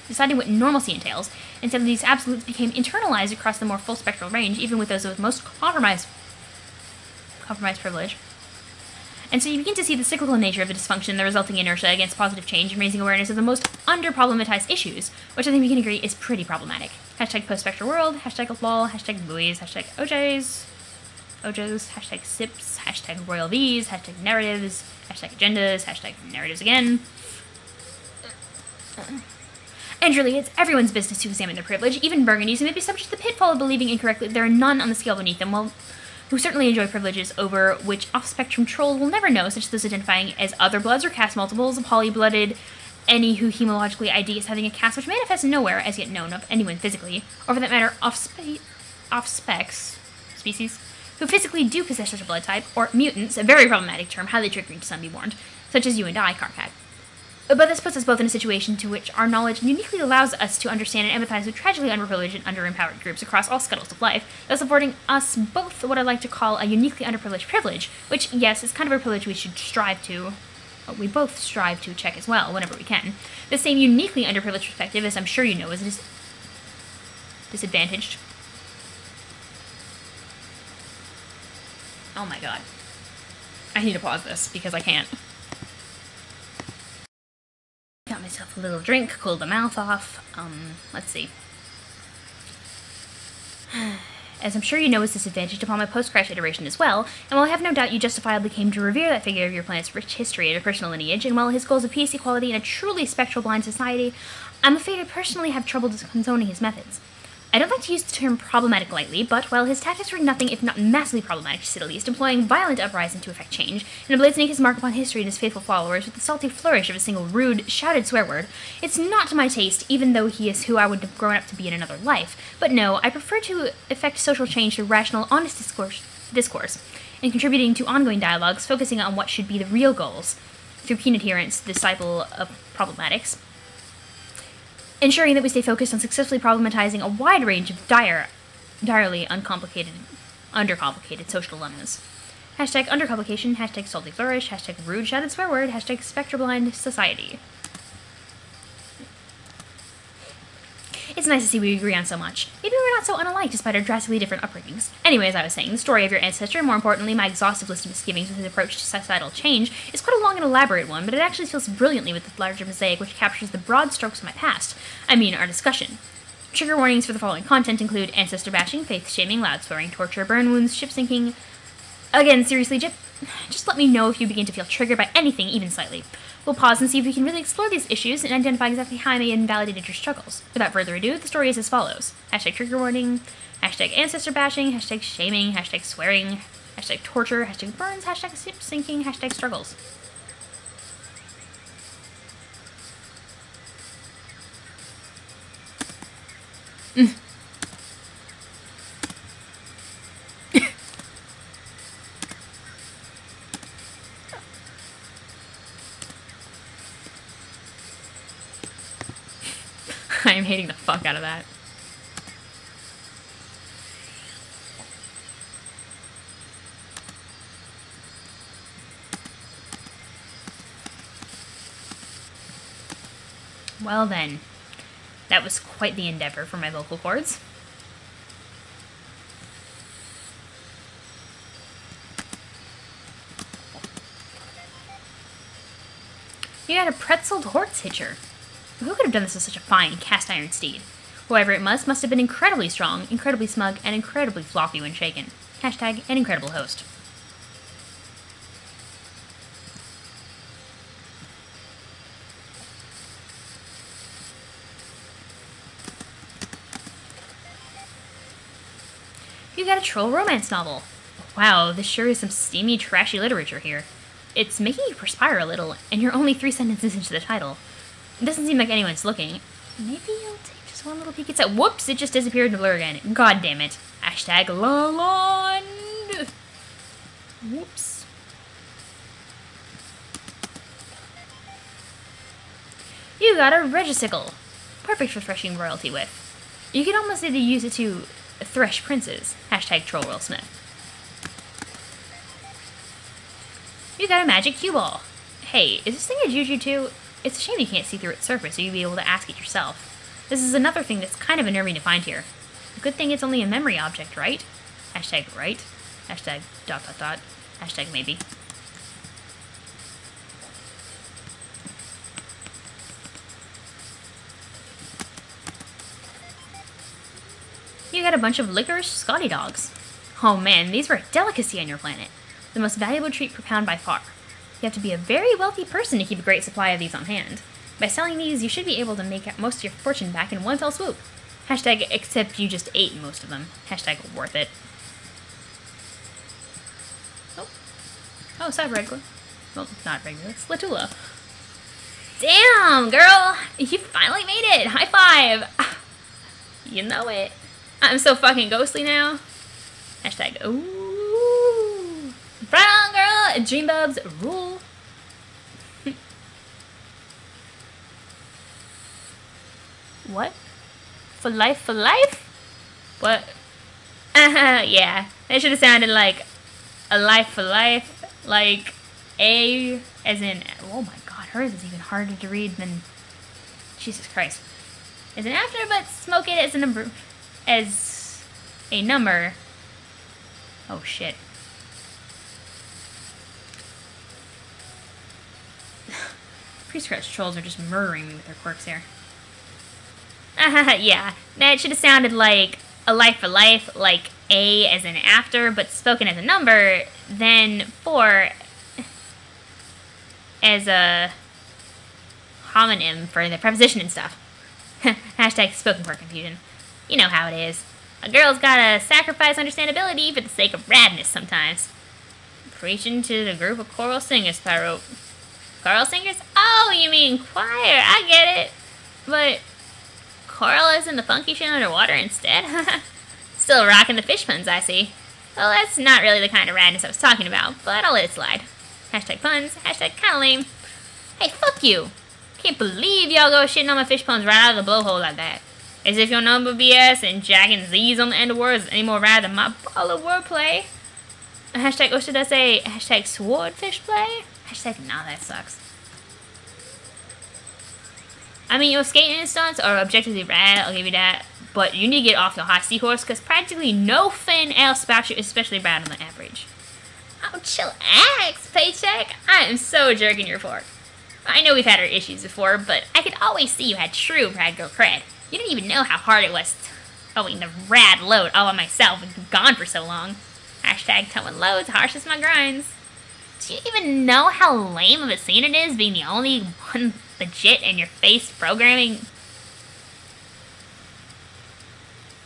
A: deciding what normalcy entails. Instead, these absolutes became internalized across the more full spectral range, even with those with most compromised privilege. And so you begin to see the cyclical nature of the dysfunction and the resulting inertia against positive change and raising awareness of the most under-problematized issues, which I think we can agree is pretty problematic. Hashtag post-spectral world, hashtag lol, hashtag buoys, hashtag OJs, hashtag sips, hashtag royal V's, hashtag narratives, hashtag agendas, hashtag narratives again. And really, it's everyone's business to examine their privilege, even Burgundies who may be subject to the pitfall of believing incorrectly there are none on the scale beneath them, while who certainly enjoy privileges over which off-spectrum trolls will never know, such as those identifying as other bloods or caste multiples, poly-blooded, any who hemologically ID as having a caste which manifests nowhere as yet known of anyone physically, or for that matter, species, who physically do possess such a blood type, or mutants, a very problematic term, highly triggering to some be warned, such as you and I, Karkat. But this puts us both in a situation to which our knowledge uniquely allows us to understand and empathize with tragically underprivileged and underempowered groups across all scuttles of life, thus affording us both what I like to call a uniquely underprivileged privilege, which, yes, is kind of a privilege we should strive to, we both strive to check as well, whenever we can. The same uniquely underprivileged perspective, as I'm sure you know, is disadvantaged. Oh my god. I need to pause this, because I can't. Got myself a little drink, cooled the mouth off. Let's see. As I'm sure you know is disadvantaged upon my post-crash iteration as well, and while I have no doubt you justifiably came to revere that figure of your planet's rich history and personal lineage, and while his goals of peace, equality, and a truly spectral blind society, I'm afraid I personally have trouble condoning his methods. I don't like to use the term problematic lightly, but while his tactics were nothing if not massively problematic to say the least, employing violent uprising to effect change, and ablazoning his mark upon history and his faithful followers with the salty flourish of a single rude, shouted swear word, it's not to my taste, even though he is who I would have grown up to be in another life. But no, I prefer to effect social change through rational, honest discourse, and contributing to ongoing dialogues, focusing on what should be the real goals, through keen adherence, the disciple of problematics, ensuring that we stay focused on successfully problematizing a wide range of direly undercomplicated social dilemmas. Hashtag undercomplication, hashtag salty flourish, hashtag rude shouted swear word, hashtag spectroblind society. It's nice to see we agree on so much. Maybe we're not so unalike despite our drastically different upbringings. Anyway, as I was saying, the story of your ancestor, and more importantly, my exhaustive list of misgivings with his approach to societal change, is quite a long and elaborate one, but it actually feels brilliantly with the larger mosaic which captures the broad strokes of my past. I mean, our discussion. Trigger warnings for the following content include ancestor bashing, faith shaming, loud swearing, torture, burn wounds, ship sinking. Again, seriously, just let me know if you begin to feel triggered by anything, even slightly. We'll pause and see if we can really explore these issues and identify exactly how I may invalidate your struggles. Without further ado, the story is as follows. Hashtag trigger warning, hashtag ancestor bashing, hashtag shaming, hashtag swearing, hashtag torture, hashtag burns, hashtag ship sinking, hashtag struggles. I am hating the fuck out of that. Well then, that was quite the endeavor for my vocal cords. You got a pretzeled horse hitcher. Who could have done this with such a fine cast iron steed? Whoever it must have been incredibly strong, incredibly smug, and incredibly floppy when shaken. Hashtag an incredible host. You got a troll romance novel. Wow, this sure is some steamy, trashy literature here. It's making you perspire a little, and you're only 3 sentences into the title. It doesn't seem like anyone's looking. Maybe you'll take just one little peek. It's at whoops, it just disappeared in a blur again. God damn it. Hashtag Lalonde. Whoops. You got a regicicle. Perfect for threshing royalty with. You could almost either use it to thresh princes. Hashtag troll Will Smith. You got a magic cue ball. Hey, is this thing a juju too? It's a shame you can't see through its surface, so you'd be able to ask it yourself. This is another thing that's kind of unnerving to find here. Good thing it's only a memory object, right? Hashtag right. Hashtag ... Hashtag maybe. You got a bunch of licorice Scotty dogs. Oh man, these were a delicacy on your planet. The most valuable treat per pound by far. You have to be a very wealthy person to keep a great supply of these on hand. By selling these, you should be able to make most of your fortune back in one fell swoop. Hashtag except you just ate most of them. Hashtag worth it. Oh, it's not regular. Well, not regular. It's Latula. Damn, girl! You finally made it! High five! You know it. I'm so fucking ghostly now. Hashtag, ooh. Right on, girl! Dreambubs rule. What? For life, for life? What? Yeah. That should have sounded like a life for life. Like, A as in, oh my god, hers is even harder to read than, Jesus Christ. As an after, but smoke it as a number. Oh shit. Pre-scratch trolls are just murdering me with their quirks here. Yeah, that should have sounded like a life for life, like A as in after, but spoken as a number, then 4 as a homonym for the preposition and stuff. Hashtag spoken for confusion. You know how it is. A girl's gotta sacrifice understandability for the sake of radness sometimes. Preaching to the group of choral singers, Pyro. Choral singers? Oh, you mean choir. I get it. But choral is in the funky shit underwater instead? Still rocking the fish puns, I see. Well, that's not really the kind of radness I was talking about, but I'll let it slide. Hashtag puns, hashtag kinda lame. Hey, fuck you! Can't believe y'all go shitting on my fish puns right out of the blowhole like that. As if your number BS and jacking Z's on the end of words is any more rad than my ball of wordplay. Hashtag, what should I say? Hashtag swordfish play? Hashtag, nah, that sucks. I mean, your skating stunts are objectively rad, I'll give you that. But you need to get off your hot seahorse, because practically no fin else about you is especially rad on the average. Oh, chillax, Paycheck. I am so jerking your fork. I know we've had our issues before, but I could always see you had true rad girl cred. You didn't even know how hard it was towing the rad load all by myself and gone for so long. Hashtag towing loads, harsh as my grinds. Do you even know how lame of a scene it is being the only one legit in your face programming?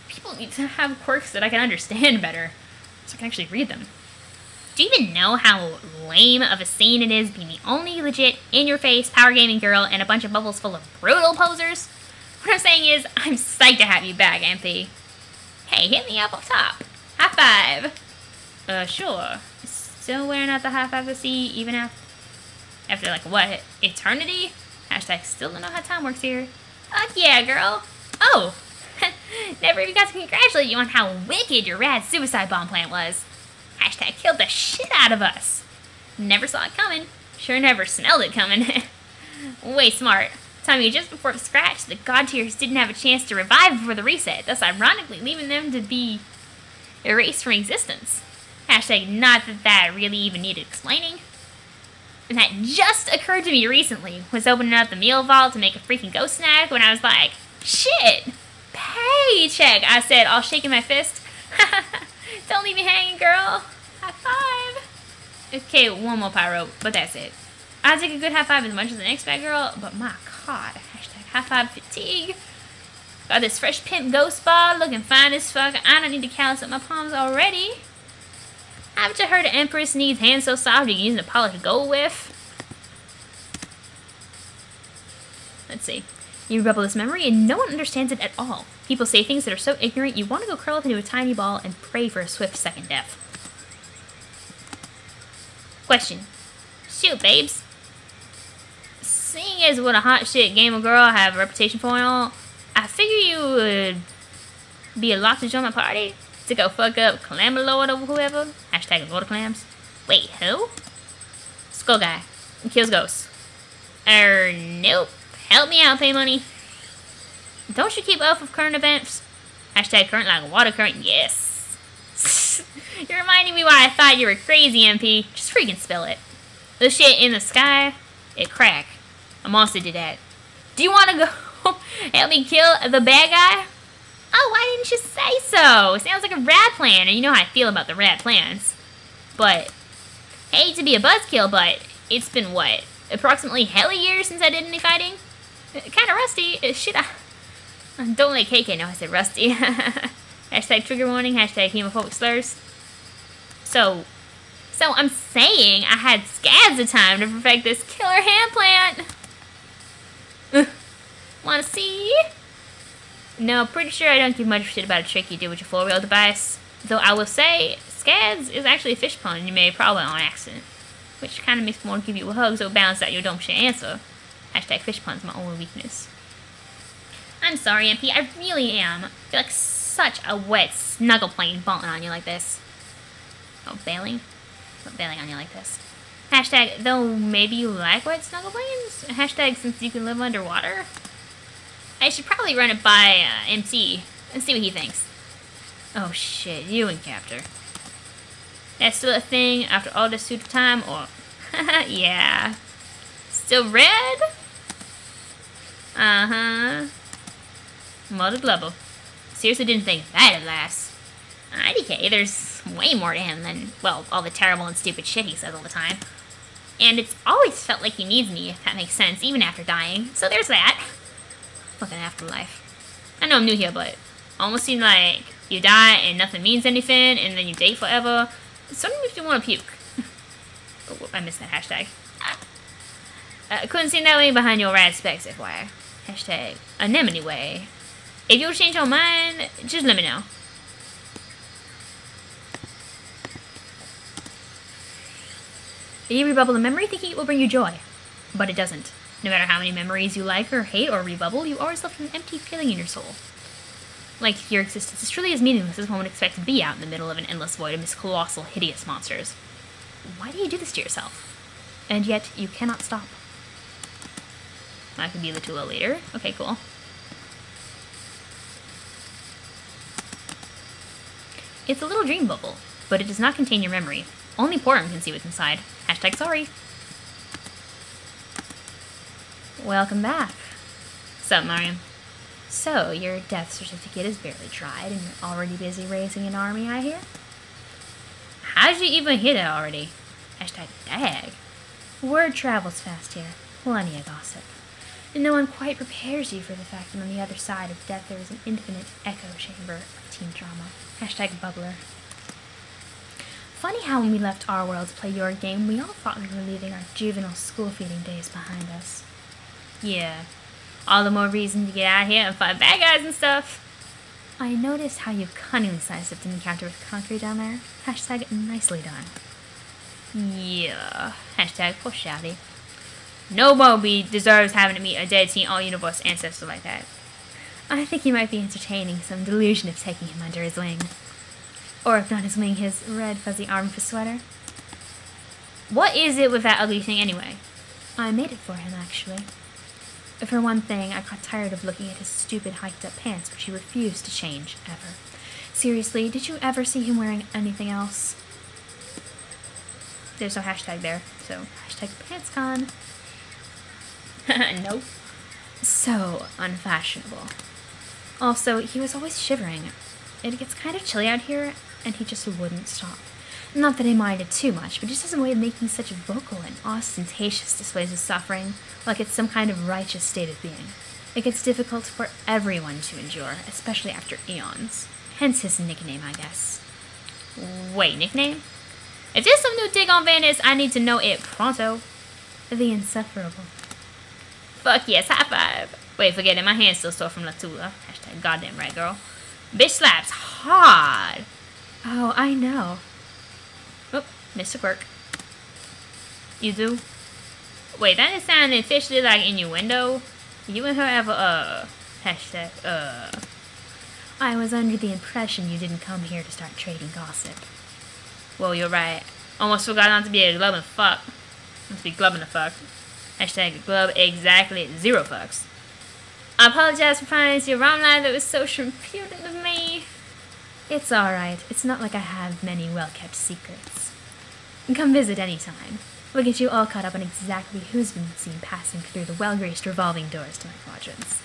A: People need to have quirks that I can understand better, so I can actually read them. Do you even know how lame of a scene it is being the only legit, in-your-face, power gaming girl and a bunch of bubbles full of brutal posers? What I'm saying is, I'm psyched to have you back, MP. Hey, hit me up top. High five. Sure. Still wearing out the high five to see, even after like, what, eternity? Hashtag still don't know how time works here. Yeah, girl. Oh! Never even got to congratulate you on how wicked your rad suicide bomb plan was. Hashtag killed the shit out of us. Never saw it coming. Sure never smelled it coming. Way smart. Telling you just before the scratch, the god tiers didn't have a chance to revive before the reset, thus ironically leaving them to be erased from existence. Hashtag not that really even needed explaining. And that just occurred to me recently. Was opening up the meal vault to make a freaking ghost snack when I was like, shit! Paycheck! I said, all shaking my fist. Don't leave me hanging, girl. High five. Okay, one more pyro, but that's it. I'll take a good high five as much as the next bad girl, but my god. Hashtag high five fatigue. Got this fresh pimp ghost bar looking fine as fuck. I don't need to callus up my palms already. Haven't you heard the Empress needs hands so soft you can use a polished gold with? Let's see. You rebel this memory and no one understands it at all. People say things that are so ignorant you want to go curl up into a tiny ball and pray for a swift second death. Question. Shoot, babes. Seeing as what a hot shit gamer girl I have a reputation for and all, I figure you would be a lot to join my party to go fuck up Clamlord or whoever. Hashtag Lord of Clams. Wait, who? Skull guy. He kills ghosts. Nope. Help me out, pay money. Don't you keep up with current events? Hashtag current like water current. Yes. You're reminding me why I thought you were crazy, MP. Just freaking spill it. The shit in the sky, it crack. A monster did that. Do you want to go help me kill the bad guy? Oh, why didn't you say so? It sounds like a rad plan, and you know how I feel about the rad plans. But, hate to be a buzzkill, but it's been, what, approximately hella years since I did any fighting? Kinda rusty. Shit, don't let KK know I said rusty. Hashtag trigger warning, hashtag homophobic slurs. So I'm saying I had scads of time to perfect this killer hand plant. Wanna see? No, pretty sure I don't give much shit about a trick you do with your 4-wheel device. Though I will say, scads is actually a fish pun you made probably on accident. Which kind of makes me want to give you a hug so it balances out your dumb shit answer. Hashtag fish pun's my only weakness. I'm sorry, MP, I really am. I feel like such a wet snuggle plane bouncing on you like this. Oh, bailing? Not bailing on you like this. Hashtag, though maybe you like wet snuggle planes? Hashtag, since you can live underwater? I should probably run it by MC and see what he thinks. Oh shit, you and Captor. That's still a thing after all this suit of time, or... yeah. Still red? Uh-huh. Mother blubber. Seriously didn't think that'd last. IDK, there's way more to him than, well, all the terrible and stupid shit he says all the time. And it's always felt like he needs me, if that makes sense, even after dying. So there's that. Fucking afterlife. I know I'm new here, but almost seems like you die and nothing means anything, and then you date forever. Something makes you want to puke. Oh, I missed that hashtag. Couldn't seem that way behind your rad specs, FYI. Hashtag anemone way. If you'll change your mind, just let me know. You rebubble a memory thinking it will bring you joy, but it doesn't. No matter how many memories you like or hate or rebubble, you always left an empty feeling in your soul. Like your existence is truly as meaningless as one would expect to be out in the middle of an endless void amidst colossal, hideous monsters. Why do you do this to yourself? And yet, you cannot stop. I could be the Tula later. Okay, cool. It's a little dream bubble, but it does not contain your memory. Only Porum can see what's inside. Hashtag sorry. Welcome back. Sup, Mariam? So, your death certificate is barely dried, and you're already busy raising an army, I hear? How'd you even hear that already? Hashtag dag. Word travels fast here. Plenty of gossip. And no one quite prepares you for the fact that on the other side of death there is an infinite echo chamber of teen drama. Hashtag bubbler. Funny how when we left our world to play your game, we all thought we were leaving our juvenile school-feeding days behind us. Yeah. All the more reason to get out here and fight bad guys and stuff. I noticed how you cunningly sidestepped an encounter with Kankri down there. Hashtag nicely done. Yeah. Hashtag poor shouty. Nobody deserves having to meet a dead teen all-universe ancestor like that. I think he might be entertaining some delusion of taking him under his wing. Or if not his wing, his red fuzzy arm for sweater. What is it with that ugly thing anyway? I made it for him, actually. For one thing, I got tired of looking at his stupid hiked-up pants, which he refused to change, ever. Seriously, did you ever see him wearing anything else? There's no hashtag there, so hashtag PantsCon. Nope. So unfashionable. Also, he was always shivering. It gets kind of chilly out here, and he just wouldn't stop. Not that I minded too much, but just as a way of making such vocal and ostentatious displays of suffering, like it's some kind of righteous state of being. It gets difficult for everyone to endure, especially after eons. Hence his nickname, I guess. Wait, nickname? If there's some new dig on Venice, I need to know it pronto. The insufferable. Fuck yes, high five. Wait, forget it, my hand's still sore from Latula. Hashtag goddamn right, girl. Bitch slaps hard. Oh, I know. Oh, Mr. Quirk. You do? Wait, that is sounding officially like innuendo. You and her ever, hashtag,
B: I was under the impression you didn't come here to start trading gossip.
A: Well, you're right. Almost forgot not to be a glove and fuck. Must be glubbing the fuck. Hashtag glove exactly 0 fucks. I apologize for prying into your wrong line that was so impudent of me.
B: It's alright. It's not like I have many well-kept secrets. Come visit any time. We'll get you all caught up on exactly who's been seen passing through the well-graced revolving doors to my quadrants.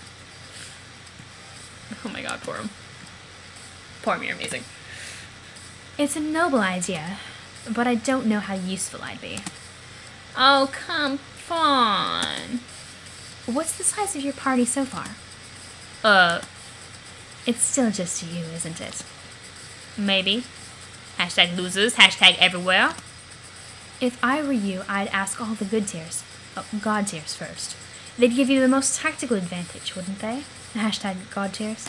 A: Oh my god, poor him. Poor me, you're amazing.
B: It's a noble idea, but I don't know how useful I'd be.
A: Oh, come on.
B: What's the size of your party so far? It's still just you, isn't it?
A: Maybe. Hashtag losers, hashtag everywhere.
B: If I were you, I'd ask all the good tiers, god tiers first. They'd give you the most tactical advantage, wouldn't they? Hashtag god tiers.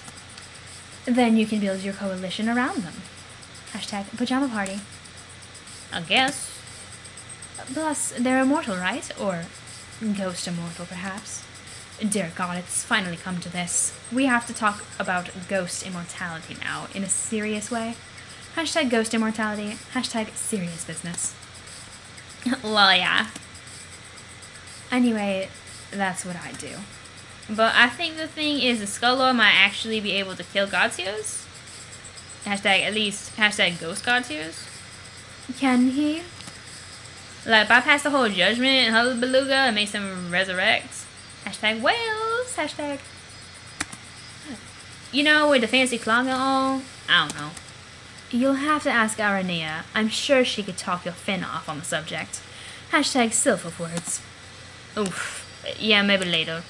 B: Then you can build your coalition around them. Hashtag pajama party.
A: I guess.
B: Plus, they're immortal, right? Or ghost immortal, perhaps. Dear God, it's finally come to this. We have to talk about ghost immortality now, in a serious way. Hashtag ghost immortality, hashtag serious business.
A: Well, yeah.
B: Anyway, that's what I do.
A: But I think the thing is, the Skull might actually be able to kill god tiers. Hashtag, at least, hashtag ghost god tiers.
B: Can he?
A: Like, bypass the whole judgment and hullabalooga and make them resurrect. Hashtag whales. Hashtag. You know, with the fancy clog and all. I don't know.
B: You'll have to ask Aranea. I'm sure she could talk your fin off on the subject. Hashtag Sylph words.
A: Oof. Yeah, maybe later.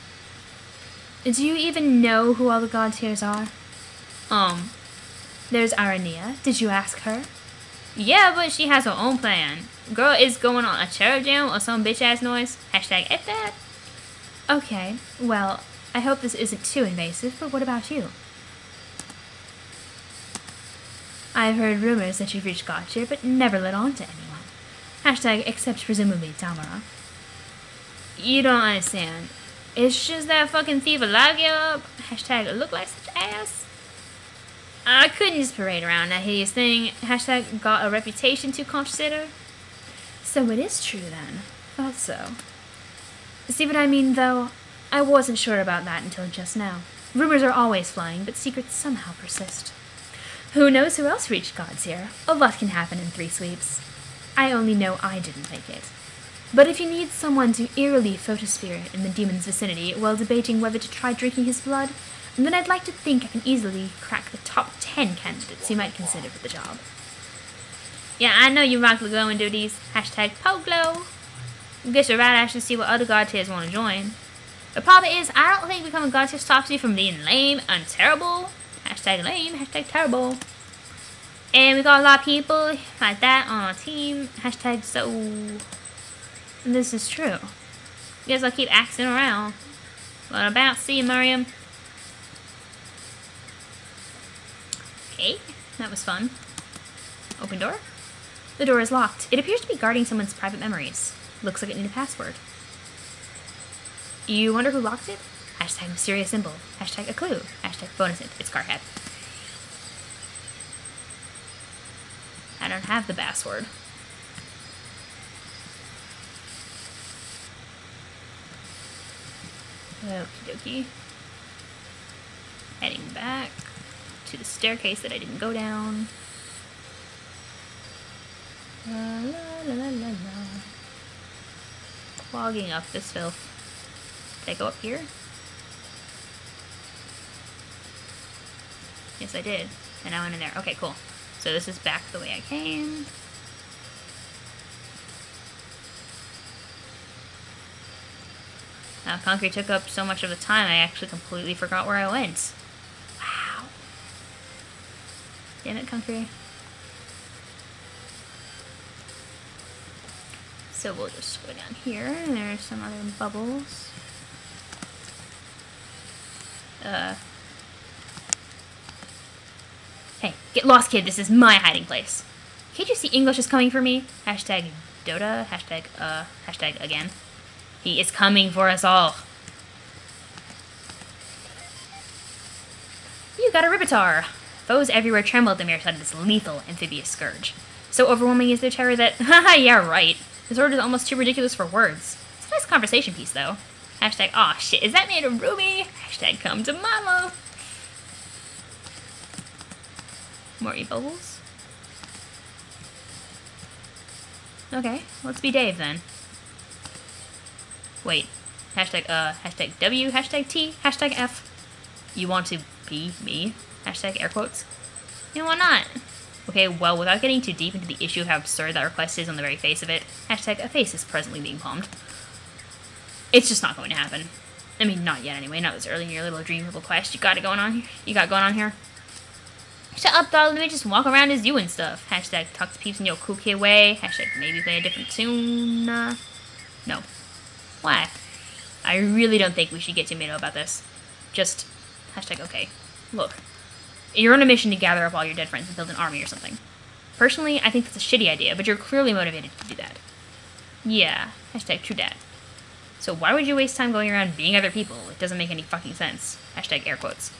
B: Do you even know who all the god tiers are? There's Aranea. Did you ask her?
A: Yeah, but she has her own plan. Girl is going on a cherub jam or some bitch ass noise. Hashtag F that.
B: Okay, well, I hope this isn't too invasive, but what about you? I've heard rumors that you've reached god tier, but never let on to anyone. Hashtag except presumably Tamara.
A: You don't understand. It's just that fucking thief alive up. Hashtag look like such ass. I couldn't just parade around that hideous thing. Hashtag got a reputation to consider.
B: So it is true then. Thought so. See what I mean, though? I wasn't sure about that until just now. Rumors are always flying, but secrets somehow persist. Who knows who else reached god tier? A lot can happen in 3 sweeps. I only know I didn't make it. But if you need someone to eerily photosphere in the demon's vicinity while debating whether to try drinking his blood, then I'd like to think I can easily crack the top 10 candidates you might consider for the job.
A: Yeah, I know you rock the glowing duties. Hashtag Poglow. Guess you're right, I should see what other god tiers want to join. The problem is, I don't think becoming god tier stops you from being lame and terrible. Hashtag lame, hashtag terrible. And we got a lot of people like that on our team. Hashtag so.
B: This is true.
A: Guess I'll keep axing around. What about? See you, Miriam. Okay, that was fun. Open door?
B: The door is locked. It appears to be guarding someone's private memories. Looks like it needs a password. You wonder who locked it? Hashtag mysterious symbol. Hashtag a clue. Hashtag bonus hint. It's Carhead.
A: I don't have the password. Okie dokie. Heading back to the staircase that I didn't go down. La la la la la la. Clogging up this filth. Did I go up here? Yes, I did. And I went in there. Okay, cool. So this is back the way I came. Now, Kankri took up so much of the time, I actually completely forgot where I went. Wow. Damn it, Kankri. So we'll just go down here, and there's some other bubbles. Hey, get lost, kid. This is my hiding place. Can't you see English is coming for me? Hashtag Dota, hashtag again. He is coming for us all. You got a Ribitar. Foes everywhere tremble at the mere sight of this lethal amphibious scourge. So overwhelming is their terror that, haha, yeah, right. This word is almost too ridiculous for words. It's a nice conversation piece, though. Hashtag, aw, shit, is that made of ruby? Hashtag, come to mama. More e-bubbles? Okay, let's be Dave, then. Wait. Hashtag W, hashtag T, hashtag F. You want to be me? Hashtag air quotes. You know, why not? Okay, well, without getting too deep into the issue of how absurd that request is on the very face of it, hashtag a face is presently being palmed. It's just not going to happen. I mean, not yet anyway, not this early in your little dreamable quest you got going on here. Shut up, dog, let me just walk around as you and stuff. Hashtag talk to peeps in your cool kid way. Hashtag maybe play a different tune. No. Why? I really don't think we should get too meta about this. Just, hashtag okay. Look. You're on a mission to gather up all your dead friends and build an army or something. Personally, I think that's a shitty idea, but you're clearly motivated to do that. Yeah, hashtag true dat. So why would you waste time going around being other people? It doesn't make any fucking sense. Hashtag air quotes.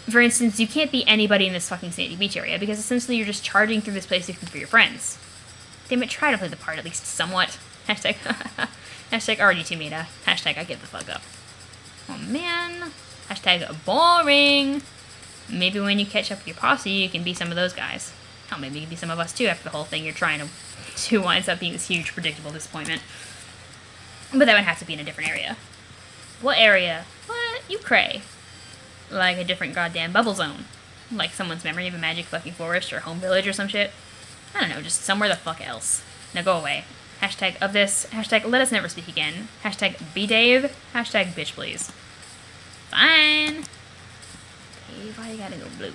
A: For instance, you can't be anybody in this fucking Sandy Beach area because essentially you're just charging through this place looking for your friends. Damn it, try to play the part at least somewhat. Hashtag, hashtag already too meta. Hashtag I give the fuck up. Oh man. Hashtag boring. Maybe when you catch up with your posse, you can be some of those guys. Hell, maybe you can be some of us too after the whole thing you're trying to winds up being this huge, predictable disappointment. But that would have to be in a different area. What area? What? You cray. Like a different goddamn bubble zone. Like someone's memory of a magic fucking forest or home village or some shit. I don't know, just somewhere the fuck else. Now go away. Hashtag of this. Hashtag let us never speak again. Hashtag be Dave. Hashtag bitch please. Fine. Okay, why you gotta go blue?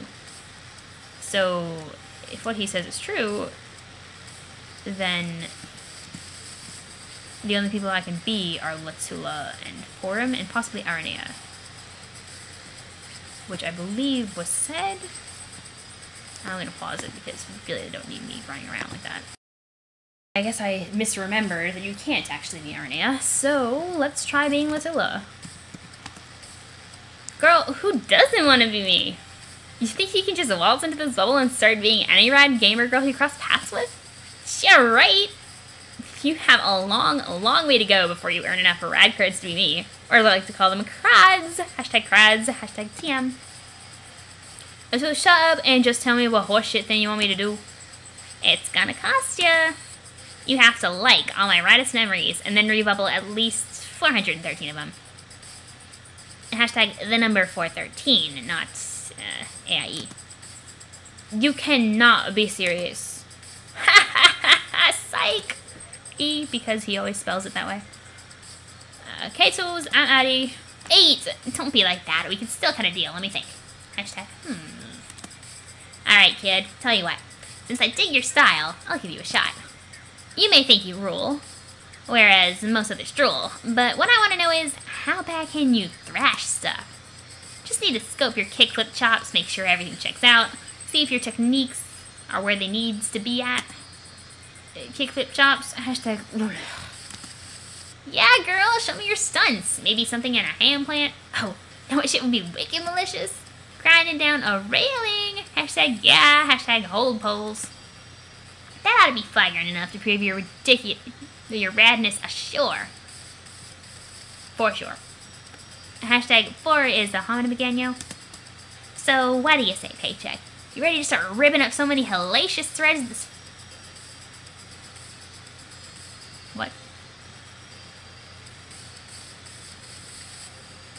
A: So, if what he says is true, then the only people I can be are Latsula and Porum and possibly Aranea. Which I believe was said. I'm gonna pause it because we really don't need me running around like that. I guess I misremembered that you can't actually be Aranea, so let's try being Latsula. Girl, who doesn't want to be me? You think you can just waltz into this bubble and start being any rad gamer girl you cross paths with? Yeah, right! You have a long way to go before you earn enough rad creds to be me. Or as I like to call them, crads. Hashtag crads, hashtag TM. So shut up and just tell me what horseshit thing you want me to do. It's gonna cost ya. You have to like all my raddest memories and then rebubble at least 413 of them. Hashtag the number 413, not AIE. You cannot be serious. Ha ha ha ha, psych! E, because he always spells it that way. K-Tools, I'm Addie. 8! Don't be like that, we can still cut a deal, let me think. Hashtag, Alright, kid, tell you what. Since I dig your style, I'll give you a shot. You may think you rule, whereas most others drool, but what I want to know is, how bad can you thrash stuff? Just need to scope your kickflip chops, make sure everything checks out, see if your techniques are where they needs to be at. Kickflip chops, hashtag... Yeah, girl, show me your stunts. Maybe something in a ham plant. Oh, know what shit would be wicked malicious? Grinding down a railing. Hashtag yeah, hashtag hold poles. That ought to be flagrant enough to prove your radness ashore. For sure. Hashtag 4 is the homonym again, yo. So, what do you say, Paycheck? You ready to start ripping up so many hellacious threads this... What?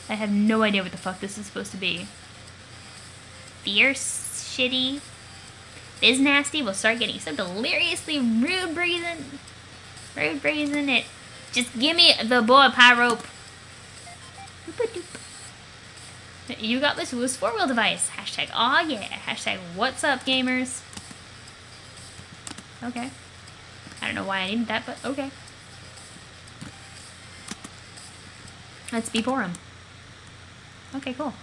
A: I have no idea what the fuck this is supposed to be. Fierce, shitty, biz nasty will start getting so deliriously rude breathing it. Just give me the boy pie rope. You got this loose 4-wheel device. Hashtag aw yeah. Hashtag what's up gamers. Okay. I don't know why I needed that, but okay. Let's be Porum. Okay, cool.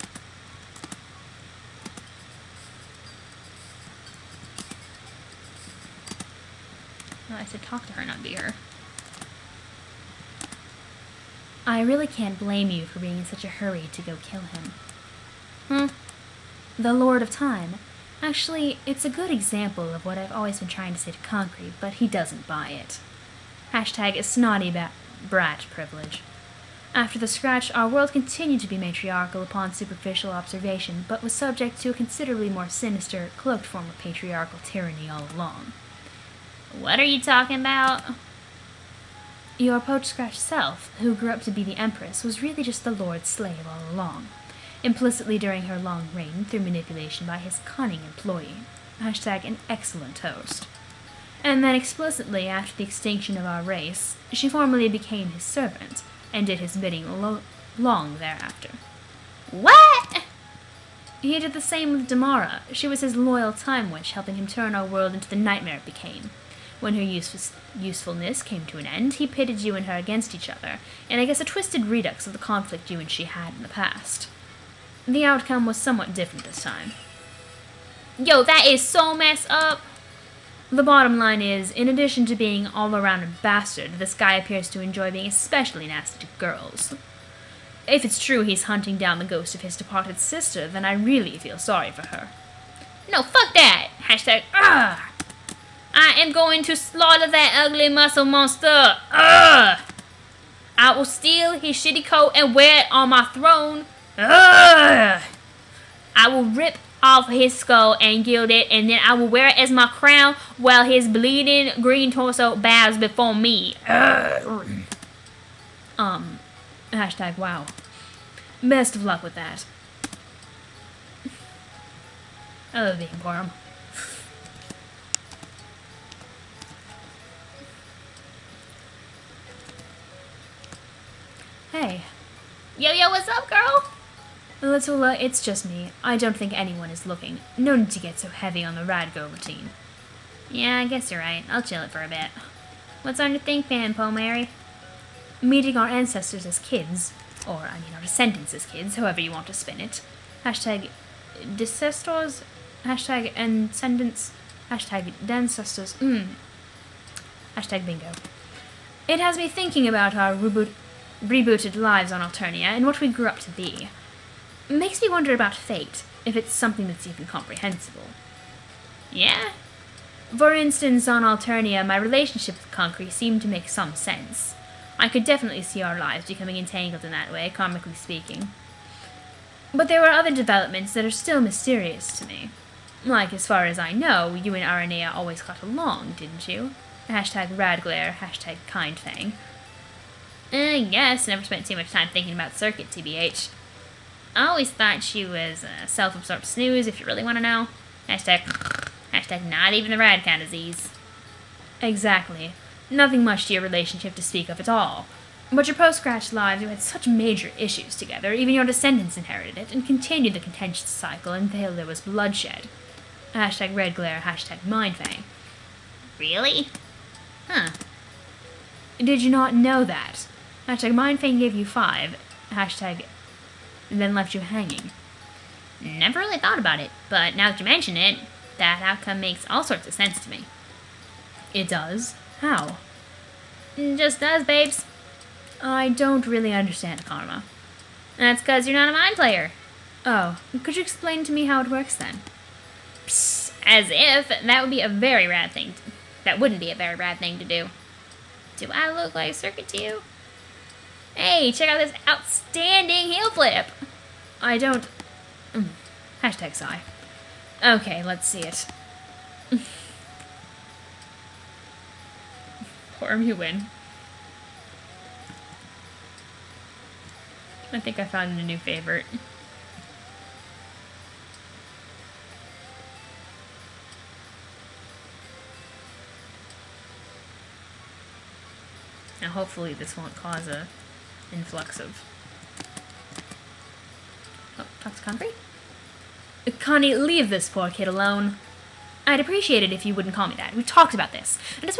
A: I said talk to her, not be her. I really can't blame you for being in such a hurry to go kill him. The Lord of Time. Actually, it's a good example of what I've always been trying to say to Kankri, but he doesn't buy it. Hashtag snotty brat privilege. After the scratch, our world continued to be matriarchal upon superficial observation, but was subject to a considerably more sinister, cloaked form of patriarchal tyranny all along.
B: What are you talking about?
A: Your post-scratch self, who grew up to be the Empress, was really just the Lord's slave all along, implicitly during her long reign through manipulation by his cunning employee. Hashtag an excellent host. And then explicitly after the extinction of our race, she formally became his servant, and did his bidding long thereafter.
B: What?
A: He did the same with Damara. She was his loyal time witch, helping him turn our world into the nightmare it became. When her usefulness came to an end, he pitted you and her against each other, and I guess a twisted redux of the conflict you and she had in the past. The outcome was somewhat different this time.
B: Yo, that is so messed up!
A: The bottom line is, in addition to being all-around a bastard, this guy appears to enjoy being especially nasty to girls. If it's true he's hunting down the ghost of his departed sister, then I really feel sorry for her.
B: No, fuck that! Hashtag, ugh! I am going to slaughter that ugly muscle monster! Ugh! I will steal his shitty coat and wear it on my throne! Ugh! I will rip off his skull and gild it, and then I will wear it as my crown while his bleeding green torso bows before me.
A: Hashtag wow. Best of luck with that. I love being Porum. Hey.
B: Yo, what's up, girl?
A: Little, it's just me. I don't think anyone is looking. No need to get so heavy on the Radgo routine.
B: Yeah, I guess you're right. I'll chill it for a bit. What's on your think, fan, Po Mary?
A: Meeting our ancestors as kids, or I mean our descendants as kids, however you want to spin it. Hashtag decestors, hashtag ascendants, hashtag ancestors, hashtag bingo. It has me thinking about our rebooted lives on Alternia and what we grew up to be. Makes me wonder about fate, if it's something that's even comprehensible.
B: Yeah?
A: For instance, on Alternia, my relationship with Kankri seemed to make some sense. I could definitely see our lives becoming entangled in that way, karmically speaking. But there were other developments that are still mysterious to me. Like, as far as I know, you and Aranea always got along, didn't you? Hashtag Radglare, hashtag Kindfang.
B: Yes, never spent too much time thinking about Circuit, TBH. I always thought she was a self-absorbed snooze, if you really want to know. Hashtag not even the rad kind of Z's.
A: Exactly. Nothing much to your relationship to speak of at all. But your post-scratch lives, you had such major issues together, even your descendants inherited it, and continued the contentious cycle until there was bloodshed. Hashtag Red Glare, hashtag Mindfang.
B: Really? Huh.
A: Did you not know that? Hashtag Mindfang gave you 5, hashtag then left you hanging.
B: Never really thought about it, but now that you mention it, that outcome makes all sorts of sense to me.
A: It does? How?
B: Just does, babes.
A: I don't really understand karma.
B: That's because you're not a mind player.
A: Oh, could you explain to me how it works then?
B: Psst, as if that would be a very rad thing. That wouldn't be a very rad thing to do. Do I look like Circuit to you? Hey, check out this outstanding heel flip.
A: I don't... Hashtag sigh. Okay, let's see it. Porum, you win. I think I found a new favorite. Now hopefully this won't cause a influx of... Oh, talk to Kankri? Connie, leave this poor kid alone. I'd appreciate it if you wouldn't call me that. We've talked about this. And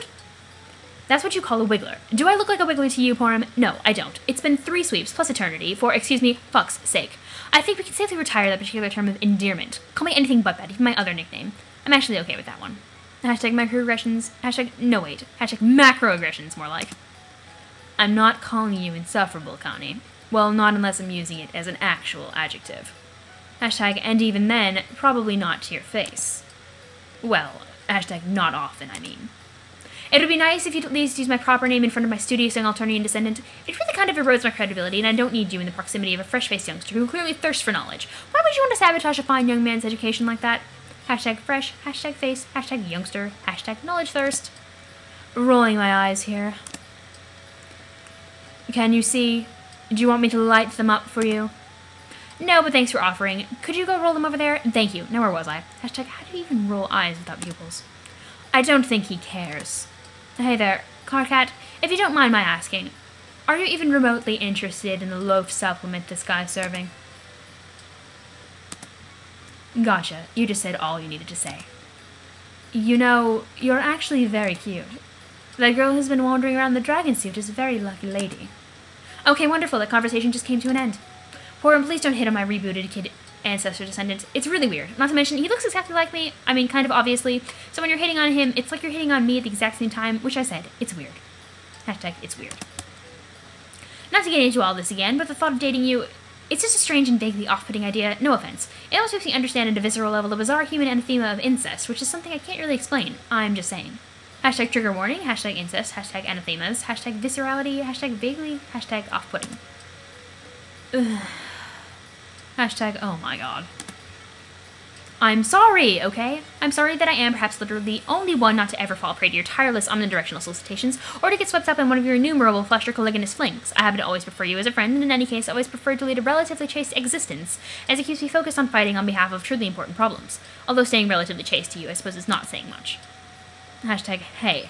A: that's what you call a wiggler. Do I look like a wiggler to you, Porum? No, I don't. It's been 3 sweeps plus eternity for, excuse me, fuck's sake. I think we can safely retire that particular term of endearment. Call me anything but that, even my other nickname. I'm actually okay with that one. Hashtag microaggressions. Hashtag, no wait. Hashtag macroaggressions, more like. I'm not calling you insufferable, Connie. Well, not unless I'm using it as an actual adjective. Hashtag, and even then, probably not to your face. Well, hashtag not often, I mean. It would be nice if you'd at least use my proper name in front of my studious young Alternatian descendant. It really kind of erodes my credibility, and I don't need you in the proximity of a fresh-faced youngster who clearly thirsts for knowledge. Why would you want to sabotage a fine young man's education like that? Hashtag fresh, hashtag face, hashtag youngster, hashtag knowledge thirst. Rolling my eyes here. Can you see? Do you want me to light them up for you? No, but thanks for offering. Could you go roll them over there? Thank you. Now where was I? Hashtag, how do you even roll eyes without pupils? I don't think he cares. Hey there, Carcat, if you don't mind my asking, are you even remotely interested in the loaf supplement this guy's serving? Gotcha, you just said all you needed to say. You know, you're actually very cute. That girl who's been wandering around the dragon suit is a very lucky lady. Okay, wonderful, that conversation just came to an end. Porum, please don't hit on my rebooted kid ancestor descendant. It's really weird. Not to mention, he looks exactly like me. I mean, kind of obviously. So when you're hitting on him, it's like you're hitting on me at the exact same time, which I said, it's weird. Hashtag, it's weird. Not to get into all this again, but the thought of dating you, it's just a strange and vaguely off-putting idea. No offense. It almost makes me understand at a visceral level the bizarre human anathema of incest, which is something I can't really explain. I'm just saying. Hashtag trigger warning, hashtag incest, hashtag anathemas, hashtag viscerality, hashtag vaguely, hashtag off-putting. Ugh. Hashtag, oh my god. I'm sorry, okay? I'm sorry that I am perhaps literally the only one not to ever fall prey to your tireless omnidirectional solicitations, or to get swept up in one of your innumerable flushed or colligonous flings. I happen to always prefer you as a friend, and in any case, I always prefer to lead a relatively chaste existence, as it keeps me focused on fighting on behalf of truly important problems. Although staying relatively chaste to you, I suppose, is not saying much. Hashtag, hey.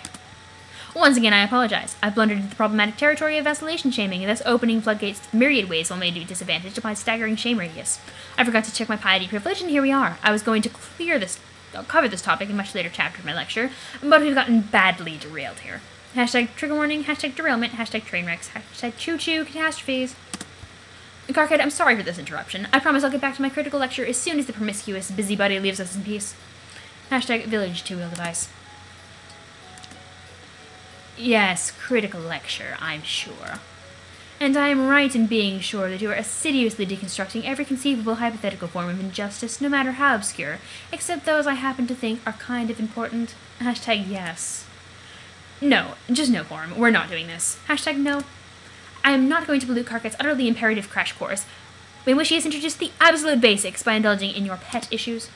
A: Once again, I apologize. I've blundered into the problematic territory of vacillation shaming, thus opening floodgates myriad ways while made disadvantaged to my staggering shame radius. I forgot to check my piety privilege, and here we are. I was going to cover this topic in a much later chapter of my lecture, but we've gotten badly derailed here. Hashtag trigger warning, hashtag derailment, hashtag train wrecks, hashtag choo-choo catastrophes. Carkhead, I'm sorry for this interruption. I promise I'll get back to my critical lecture as soon as the promiscuous busybody leaves us in peace. Hashtag village two-wheel device. Yes, critical lecture, I'm sure. And I am right in being sure that you are assiduously deconstructing every conceivable hypothetical form of injustice, no matter how obscure, except those I happen to think are kind of important. Hashtag yes. No, just no form. We're not doing this. Hashtag no. I am not going to pollute Karkat's utterly imperative crash course, in which he has introduced the absolute basics by indulging in your pet issues.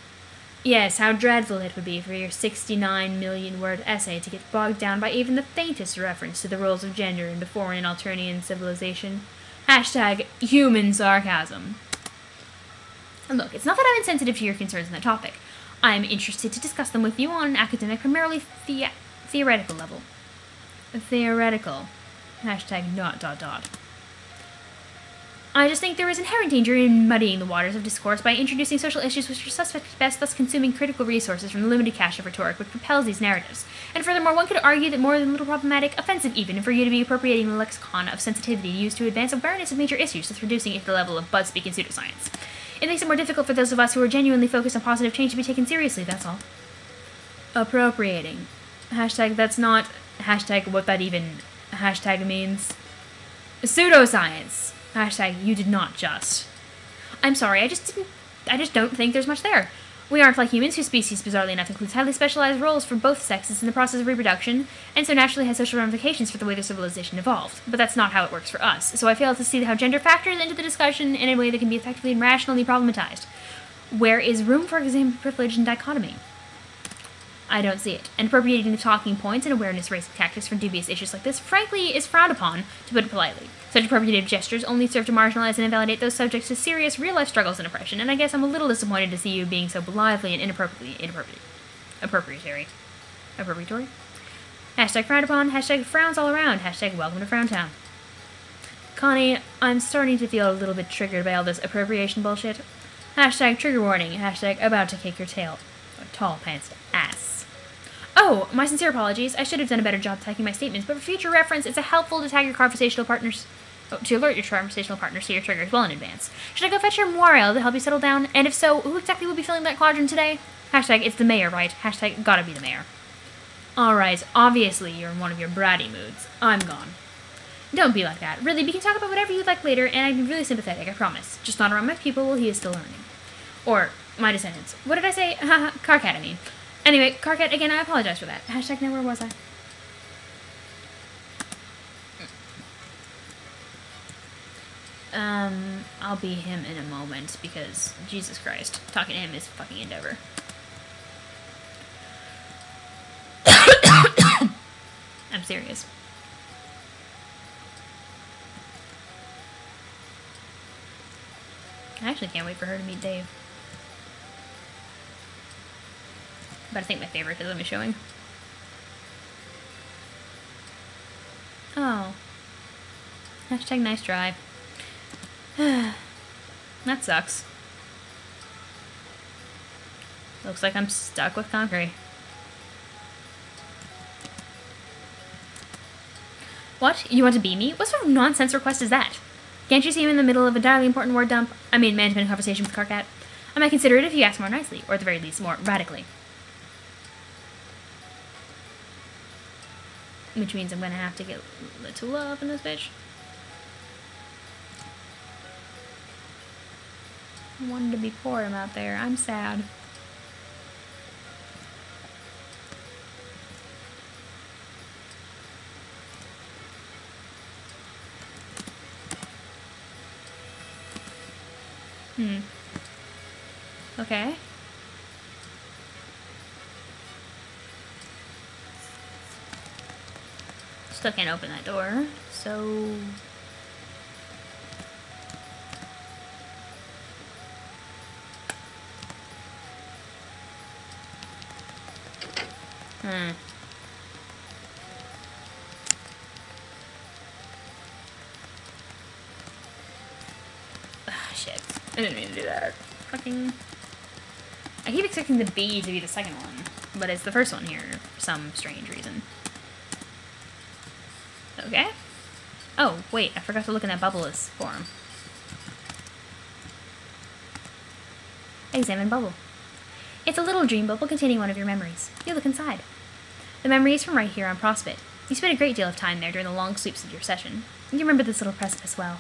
A: Yes, how dreadful it would be for your 69-million-word essay to get bogged down by even the faintest reference to the roles of gender in the foreign and Alternian civilization. Hashtag human sarcasm. And look, it's not that I'm insensitive to your concerns on that topic. I'm interested to discuss them with you on an academic, primarily theoretical level. Theoretical. Hashtag ... I just think there is inherent danger in muddying the waters of discourse by introducing social issues which are suspect at best, thus consuming critical resources from the limited cache of rhetoric which propels these narratives. And furthermore, one could argue that more than a little problematic, offensive even, for you to be appropriating the lexicon of sensitivity used to advance awareness of major issues, thus reducing it to the level of buzzspeak and pseudoscience. It makes it more difficult for those of us who are genuinely focused on positive change to be taken seriously, that's all. Appropriating. Hashtag that's not... Hashtag what that even... Hashtag means... Pseudoscience. Hashtag, you did not just. I'm sorry, I just don't think there's much there. We aren't like humans, whose species, bizarrely enough, includes highly specialized roles for both sexes in the process of reproduction, and so naturally has social ramifications for the way their civilization evolved. But that's not how it works for us, so I fail to see how gender factors into the discussion in a way that can be effectively and rationally problematized. Where is room for example, privilege and dichotomy? I don't see it. And appropriating the talking points and awareness raising tactics for dubious issues like this, frankly, is frowned upon, to put it politely. Such appropriative gestures only serve to marginalize and invalidate those subjects to serious, real-life struggles and oppression, and I guess I'm a little disappointed to see you being so blithely and appropriatory. Hashtag frowned upon, hashtag frowns all around, hashtag welcome to Frowntown. Connie, I'm starting to feel a little bit triggered by all this appropriation bullshit. Hashtag trigger warning, hashtag about to kick your tail. Tall pants ass. Oh, my sincere apologies. I should have done a better job tagging my statements, but for future reference, it's helpful to tag your conversational partners, to alert your conversational partners to your triggers well in advance. Should I go fetch your moire to help you settle down? And if so, who exactly will be filling that quadrant today? Hashtag it's the mayor, right? Hashtag gotta be the mayor. Alright, obviously you're in one of your bratty moods. I'm gone. Don't be like that. Really, we can talk about whatever you'd like later, and I'd be really sympathetic, I promise. Just not around my people while he is still learning. Or, my descendants. What did I say? Haha, Carcat, I mean. Anyway, Carcat, again, I apologize for that. Hashtag now, where was I? I'll be him in a moment, because, Jesus Christ, talking to him is a fucking endeavor. I'm serious. I actually can't wait for her to meet Dave. But I think my favoritism is showing. Oh. Hashtag nice try. That sucks. Looks like I'm stuck with Kankri. What? You want to be me? What sort of nonsense request is that? Can't you see him in the middle of a entirely important word dump? I mean, management conversation with Carcat. I might consider it if you ask more nicely, or at the very least, more radically. Which means I'm gonna have to get little love in this bitch. I wanted to be poor him out there. I'm sad. Okay. Still can't open that door, so... Shit. I didn't mean to do that. Fucking... I keep expecting the B to be the second one, but it's the first one here for some strange reason. Okay. Oh, wait, I forgot to look in that bubbleless form. Examine bubble. It's a little dream bubble containing one of your memories. You look inside. The memory is from right here on Prospect. You spent a great deal of time there during the long sweeps of your session. You remember this little precipice well.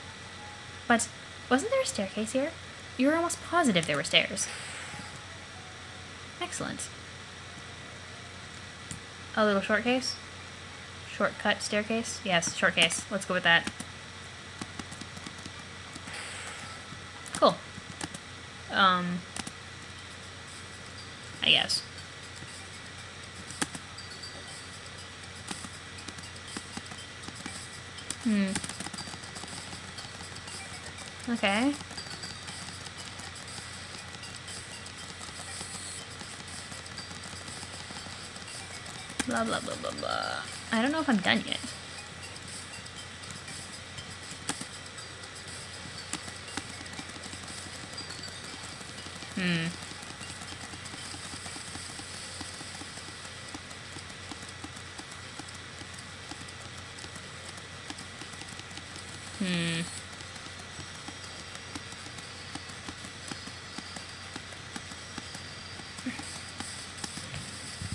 A: But wasn't there a staircase here? You were almost positive there were stairs. Excellent. A little short case? Shortcut staircase? Yes, short case. Let's go with that. Cool. I guess. Okay. Blah, blah, blah, blah, blah. I don't know if I'm done yet.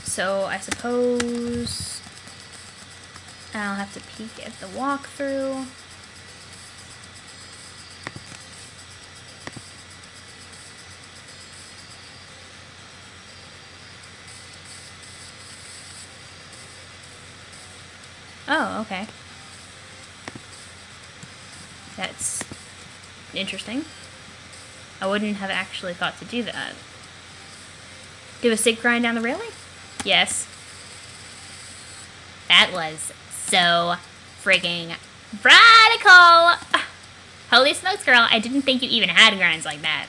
A: So I suppose I'll have to peek at the walkthrough. Oh, okay. That's interesting. I wouldn't have actually thought to do that. Do a sig grind down the railing? Yes. That was so frigging radical! Holy smokes, girl, I didn't think you even had grinds like that.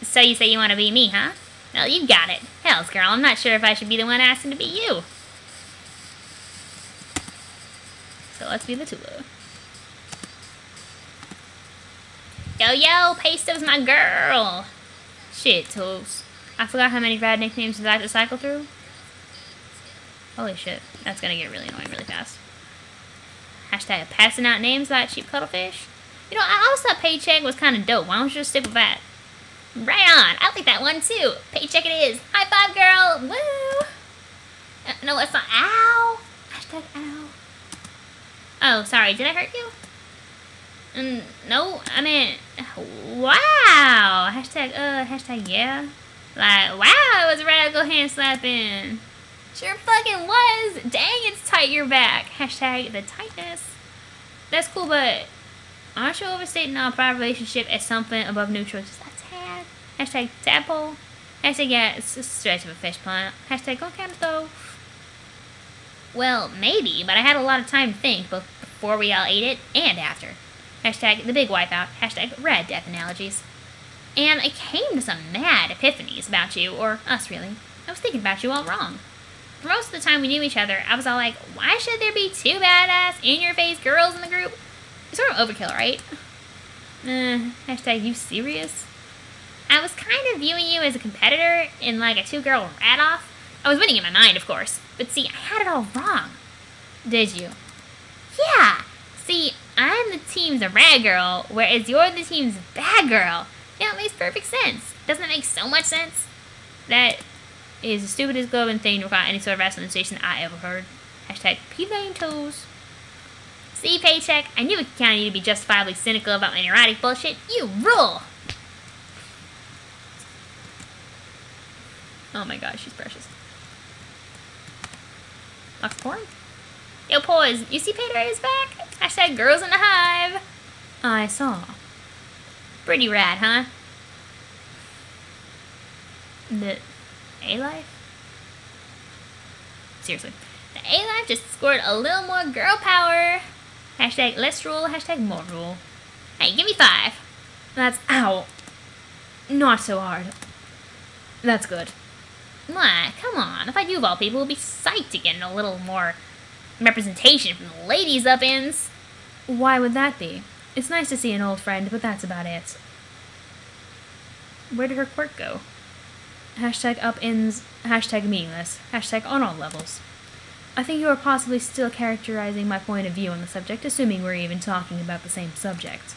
A: So you say you want to be me, huh? Well, you got it. Hells, girl, I'm not sure if I should be the one asking to be you. So let's be the Tula. Yo, yo, Pesto's my girl! Shit, Tools. I forgot how many rad nicknames did I have to cycle through. Holy shit, that's gonna get really annoying really fast. Hashtag passing out names like cheap cuttlefish. You know, I always thought paycheck was kind of dope. Why don't you just stick with that? Right on, I like that one too. Paycheck it is. High five, girl. Woo!
B: No, it's not. Ow! Hashtag ow. Oh, sorry. Did I hurt you? No, I mean, wow. Hashtag yeah. Like, wow, it was a radical hand slapping. Sure fucking was. Dang, it's tight your back. Hashtag the tightness. That's cool, but aren't you overstating our prior relationship as something above neutral? Just a tad. Hashtag tadpole. Hashtag yeah, it's a stretch of a fish pun. Hashtag go count though. Well, maybe, but I had a lot of time to think both before we all ate it and after. Hashtag the big wipeout. Hashtag rad death analogies. And I came to some mad epiphanies about you, or us really. I was thinking about you all wrong. For most of the time we knew each other, I was all like, why should there be two badass, in-your-face girls in the group? It's sort of overkill, right? Hashtag you serious? I was kind of viewing you as a competitor in like a two-girl rat-off. I was winning in my mind, of course. But see, I had it all wrong. Did you? Yeah. See, I'm the team's rad girl, whereas you're the team's bad girl. Yeah, it makes perfect sense. Doesn't it make so much sense? That is the stupidest glowing thing without any sort of rationalization I ever heard. Hashtag P-Lane Toes. See, Paycheck, I knew it could count on you to be justifiably cynical about my neurotic bullshit. You rule! Oh my gosh, she's precious. Lots of porn? Yo, Poise, you see Payday is back? Hashtag girls in the hive. I saw. Pretty rad, huh? The A-Life? Seriously. The A-Life just scored a little more girl power. Hashtag less rule, hashtag more rule. Hey, give me 5. That's, ow. Not so hard. That's good. Why, come on. If I do of all people, we'll be psyched to get a little more representation from the ladies up-ins. Why would that be? It's nice to see an old friend, but that's about it. Where did her quirk go? Hashtag up-ins, hashtag meaningless, hashtag on all levels. I think you are possibly still characterizing my point of view on the subject, assuming we're even talking about the same subject.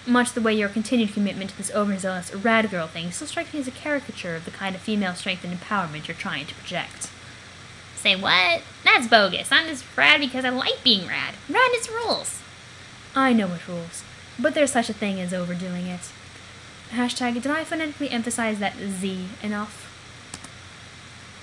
B: Much the way your continued commitment to this overzealous rad girl thing still strikes me as a caricature of the kind of female strength and empowerment you're trying to project. Say what? That's bogus. I'm just rad because I like being rad. Rad is rules. I know it rules, but there's such a thing as overdoing it. Hashtag, did I phonetically emphasize that Z enough?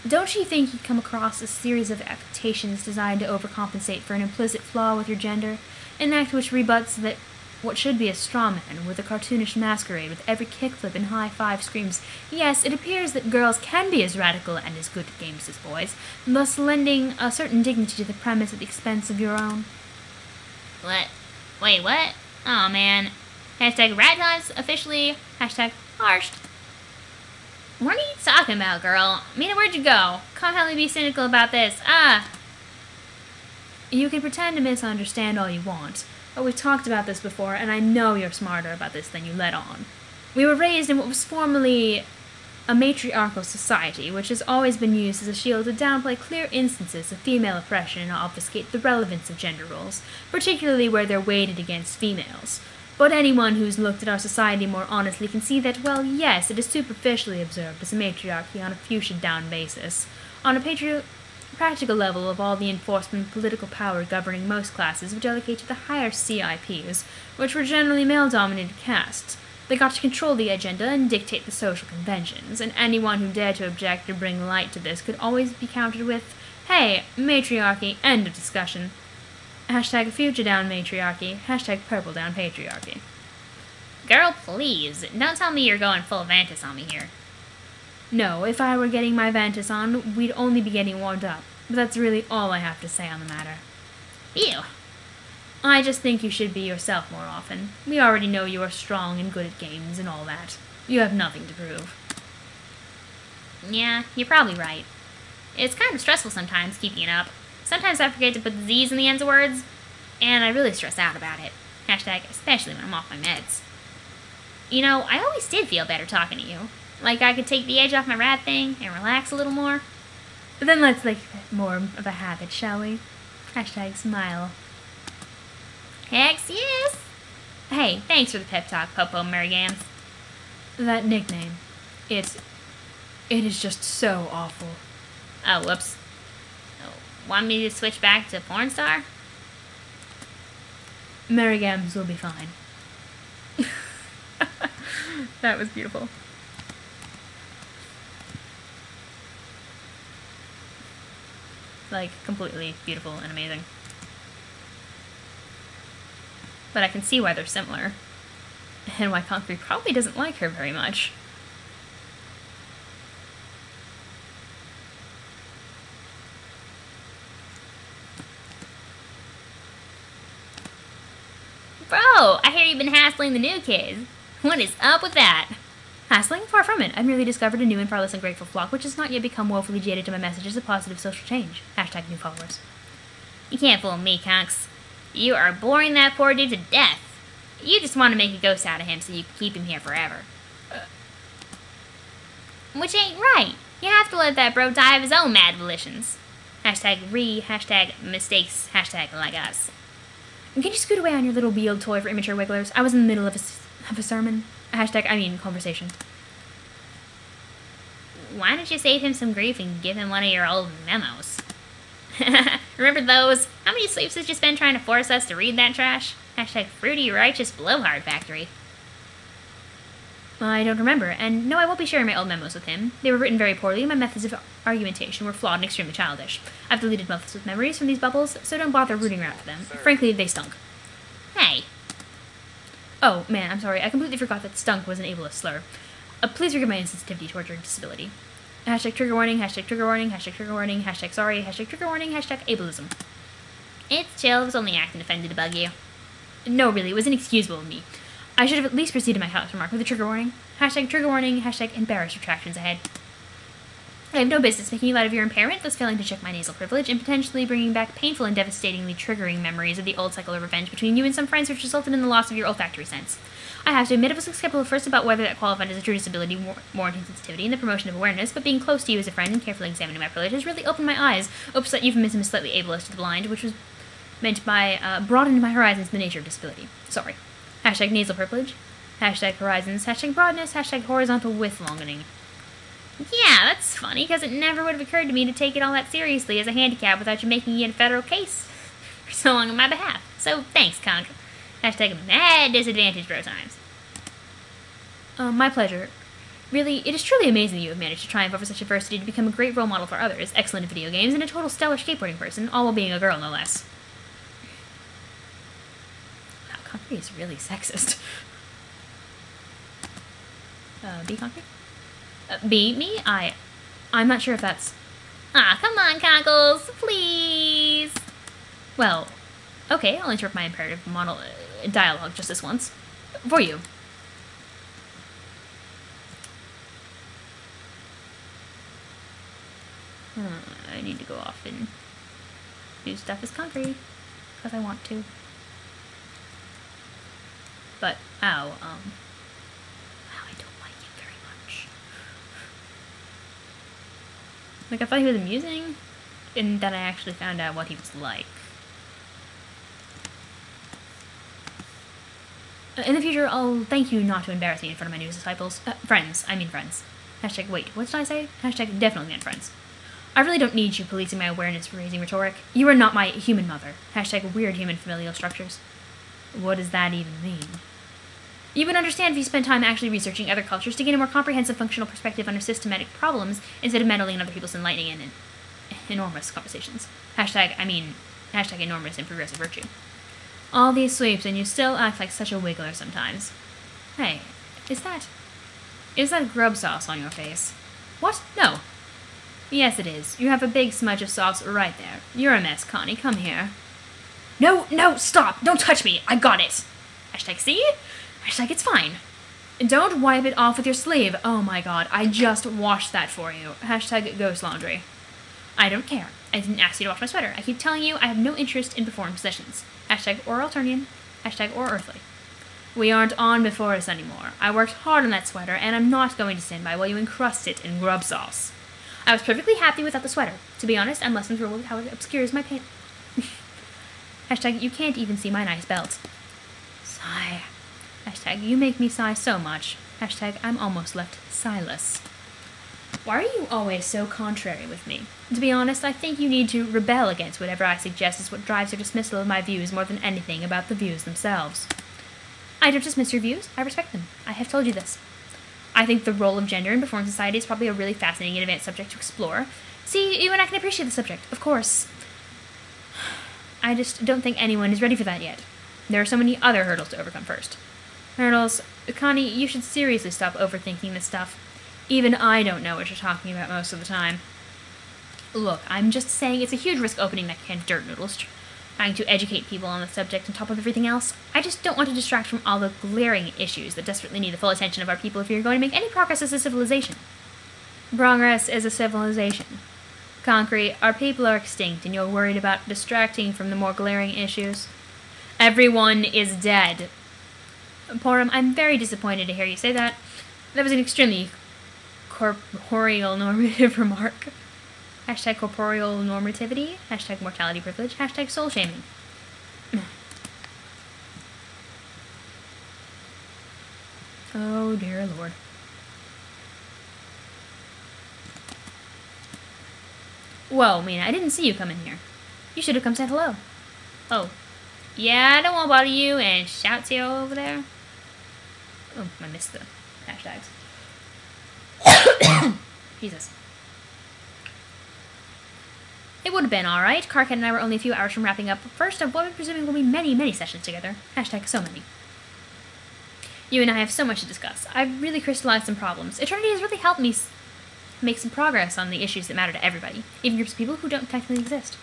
B: Don't you think you come across a series of affectations designed to overcompensate for an implicit flaw with your gender, an act which rebuts that what should be a straw man with a cartoonish masquerade with every kickflip and high five screams, yes, it appears that girls can be as radical and as good at games as boys, thus lending a certain dignity to the premise at the expense of your own? What? Wait, what? Oh man. Hashtag rat officially. Hashtag harshed. What are you talking about, girl? Meenah, where'd you go? Come help me be cynical about this. You can pretend to misunderstand all you want, but we've talked about this before, and I know you're smarter about this than you let on. We were raised in what was formerly a matriarchal society, which has always been used as a shield to downplay clear instances of female oppression and obfuscate the relevance of gender roles, particularly where they're weighted against females. But anyone who's looked at our society more honestly can see that, well, yes, it is superficially observed as a matriarchy on a fuchsia-down basis. On a practical level of all the enforcement and political power governing most classes would delegate to the higher CIPs, which were generally male-dominated castes. They got to control the agenda and dictate the social conventions, and anyone who dared to object or bring light to this could always be countered with, hey, matriarchy, end of discussion. Hashtag future down matriarchy, hashtag purple down patriarchy. Girl, please, don't tell me you're going full Vantis on me here. No, if I were getting my Vantis on, we'd only be getting warmed up. But that's really all I have to say on the matter. Ew. I just think you should be yourself more often. We already know you are strong and good at games and all that. You have nothing to prove. Yeah, you're probably right. It's kind of stressful sometimes, keeping it up. Sometimes I forget to put the Z's in the ends of words, and I really stress out about it. Hashtag, especially when I'm off my meds. You know, I always did feel better talking to you. Like I could take the edge off my rad thing and relax a little more. But then let's make it more of a habit, shall we? Hashtag smile. Hex yes! Hey, thanks for the pep talk, Popo Marigans. That nickname. It is just so awful. Oh, whoops. Want me to switch back to porn star?
A: Marigams will be fine. That was beautiful. Like, completely beautiful and amazing. But I can see why they're similar. And why Kankri probably doesn't like her very much.
B: Bro, I hear you've been hassling the new kids. What is up with that?
A: Hassling? Far from it. I've merely discovered a new and far less ungrateful flock, which has not yet become woefully jaded to my messages of positive social change. Hashtag new followers.
B: You can't fool me, Conks. You are boring that poor dude to death. You just want to make a ghost out of him so you can keep him here forever. Which ain't right. You have to let that bro die of his own mad volitions. Hashtag mistakes, hashtag like us.
A: Can you scoot away on your little wheeled toy for immature wigglers? I was in the middle of a sermon. Conversation.
B: Why don't you save him some grief and give him one of your old memos? Remember those? How many sleeps has you spent trying to force us to read that trash? Hashtag fruity righteous blowhard factory.
A: I don't remember, and no, I won't be sharing my old memos with him. They were written very poorly, and my methods of argumentation were flawed and extremely childish. I've deleted most of memories from these bubbles, so don't bother rooting around for them. Frankly, they stunk.
B: Hey.
A: Oh, man, I'm sorry. I completely forgot that stunk was an ableist slur. Please forgive my insensitivity toward your disability. Hashtag trigger warning, hashtag trigger warning, hashtag trigger warning, hashtag sorry, hashtag trigger warning, hashtag ableism.
B: It's chill. I was only acting offended to bug you.
A: No, really, it was inexcusable of me. I should have at least preceded my house remark with a trigger warning. Hashtag trigger warning, hashtag embarrassed retractions ahead. I have no business making light of your impairment, thus failing to check my nasal privilege, and potentially bringing back painful and devastatingly triggering memories of the old cycle of revenge between you and some friends which resulted in the loss of your olfactory sense. I have to admit I was skeptical first about whether that qualified as a true disability warranting sensitivity and the promotion of awareness, but being close to you as a friend and carefully examining my privilege has really opened my eyes. Oops, that euphemism is slightly ableist to the blind, which was meant by broadened my horizons to the nature of disability. Sorry. Hashtag nasal privilege, hashtag horizons, hashtag broadness, hashtag horizontal width longening.
B: Yeah, that's funny, because it never would have occurred to me to take it all that seriously as a handicap without you making it a federal case for so long on my behalf. So, thanks, Conk. Hashtag mad disadvantage bro times.
A: My pleasure. Really, it is truly amazing that you have managed to triumph over such adversity to become a great role model for others, excellent at video games, and a total stellar skateboarding person, all while being a girl, no less. Wow, Kankri is really sexist. B Kankri? B, me? I'm not sure if that's...
B: Ah, come on, Conkles, please!
A: Well, okay, I'll interrupt my imperative dialogue just this once. For you. I need to go off and do stuff as Kankri, because I want to. But, ow, I don't like him very much. Like, I thought he was amusing, and then I actually found out what he was like. In the future, I'll thank you not to embarrass me in front of my newest disciples. Friends. Hashtag wait, what did I say? Hashtag definitely meant friends. I really don't need you policing my awareness-raising rhetoric. You are not my human mother. Hashtag weird human familial structures. What does that even mean? You would understand if you spent time actually researching other cultures to gain a more comprehensive functional perspective on systematic problems instead of meddling in other people's enlightening and enormous conversations. Hashtag enormous and progressive virtue. All these sweeps and you still act like such a wiggler sometimes. Hey, is that grub sauce on your face? What? No. Yes, it is. You have a big smudge of sauce right there. You're a mess, Connie. Come here. No, stop! Don't touch me! I got it! Hashtag see? Hashtag it's fine. Don't wipe it off with your sleeve. Oh my god, I just washed that for you. Hashtag ghost laundry. I don't care. I didn't ask you to wash my sweater. I keep telling you I have no interest in performed possessions. Hashtag or Alternian. Hashtag or earthly. We aren't on before us anymore. I worked hard on that sweater, and I'm not going to stand by while you encrust it in grub sauce. I was perfectly happy without the sweater. To be honest, I'm less enthralled with how it obscures my paint. Hashtag you can't even see my nice belt. Sigh. Hashtag you make me sigh so much. Hashtag I'm almost left sightless. Why are you always so contrary with me? To be honest, I think you need to rebel against whatever I suggest is what drives your dismissal of my views more than anything about the views themselves. I don't dismiss your views, I respect them. I have told you this. I think the role of gender in performance society is probably a really fascinating and advanced subject to explore. See, you and I can appreciate the subject, of course. I just don't think anyone is ready for that yet. There are so many other hurdles to overcome first. Hurdles? Connie, you should seriously stop overthinking this stuff. Even I don't know what you're talking about most of the time. Look, I'm just saying it's a huge risk opening that can dirt noodles, trying to educate people on the subject on top of everything else. I just don't want to distract from all the glaring issues that desperately need the full attention of our people if you're going to make any progress as a civilization. Progress as a civilization. Kankri, our people are extinct and you're worried about distracting from the more glaring issues. Everyone is dead. Porum, I'm very disappointed to hear you say that. That was an extremely corporeal normative remark. Hashtag corporeal normativity. Hashtag mortality privilege. Hashtag soul shaming. Oh dear lord. Whoa, Meenah, I didn't see you come in here. You should have come say hello. Oh. Yeah, I don't want to bother you and shout to you over there. Oh, I missed the hashtags. Jesus. It would have been alright. Karkat and I were only a few hours from wrapping up first of what we're presuming will be many, many sessions together. Hashtag so many. You and I have so much to discuss. I've really crystallized some problems. Eternity has really helped me make some progress on the issues that matter to everybody, even groups of people who don't technically exist.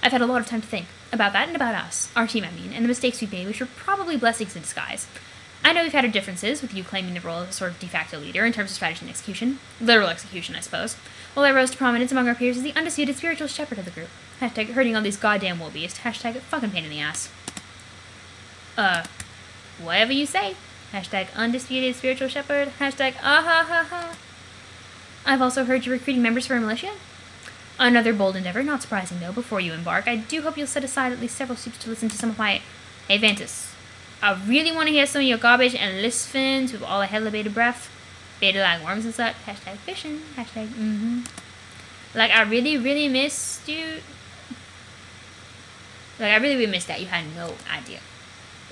A: I've had a lot of time to think about that and about us, our team I mean, and the mistakes we've made, which were probably blessings in disguise. I know we've had our differences, with you claiming the role of a sort of de facto leader in terms of strategy and execution. Literal execution, I suppose. While I rose to prominence among our peers as the undisputed spiritual shepherd of the group. Hashtag hurting all these goddamn wildebeest. Hashtag fucking pain in the ass. Whatever you say. Hashtag undisputed spiritual shepherd. Hashtag ha. I've also heard you're recruiting members for a militia. Another bold endeavor, not surprising though, before you embark. I do hope you'll set aside at least several soups to listen to some of my... Hey, Ventus. I really want to hear some of your garbage and listen to all the hella beta breath. Beta like worms and such. Hashtag fishing. Hashtag Like, I really, really missed you. Like, I really, really missed that. You had no idea.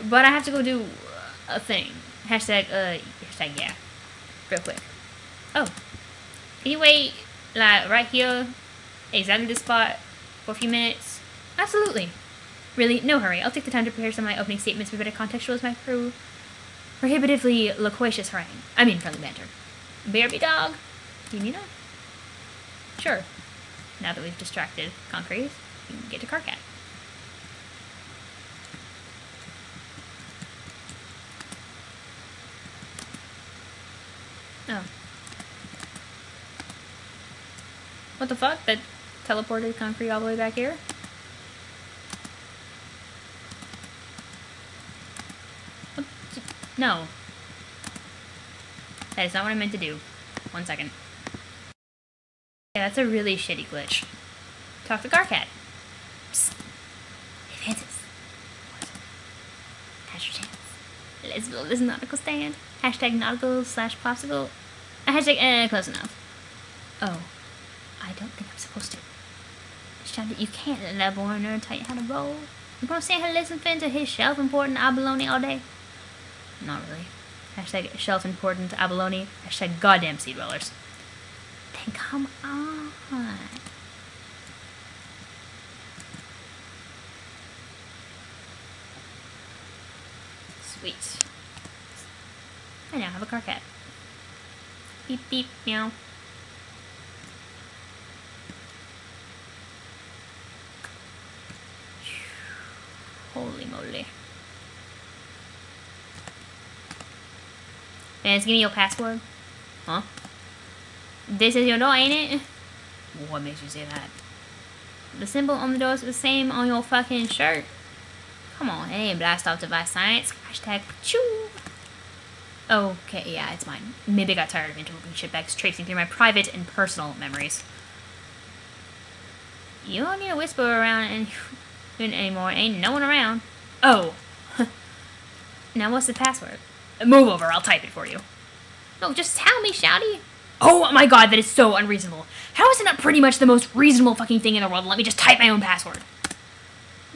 A: But I have to go do a thing. Hashtag yeah. Real quick. Oh. Can you wait, like, right here? Exactly this spot for a few minutes? Absolutely. Really, no hurry. I'll take the time to prepare some of my opening statements for better contextualize my prohibitively loquacious harangue. I mean friendly banter. BRB dog. You need that? Sure. Now that we've distracted Kankri, we can get to Karkat. Oh. What the fuck? That teleported Kankri all the way back here? No. That is not what I meant to do. 1 second. Yeah, that's a really shitty glitch. Talk to Karkat. Psst. Hey, Francis. What? How's your chance? Let's build this nautical stand. Hashtag nautical / popsicle. Hashtag close enough. Oh. I don't think I'm supposed to. It's time that you can't let that boring nerd tell you how to roll. You gonna say her listen fin to his shelf important abalone all day? Not really. Hashtag shelf important abalone. Hashtag goddamn sea dwellers. Then come on. Sweet. I now have a Karkat. Beep beep meow. Holy moly. Man, give me your password. Huh? This is your door, ain't it? What makes you say that? The symbol on the door is the same on your fucking shirt. Come on, it ain't blast off device science. Hashtag choo. Okay, yeah, it's mine. Maybe I got tired of interloping shitbags traipsing through my private and personal memories. You don't need to whisper around anymore. Ain't no one around. Oh. Now what's the password? Move over, I'll type it for you. No, just tell me, shouty. Oh my god, that is so unreasonable. How is it not pretty much the most reasonable fucking thing in the world to let me just type my own password?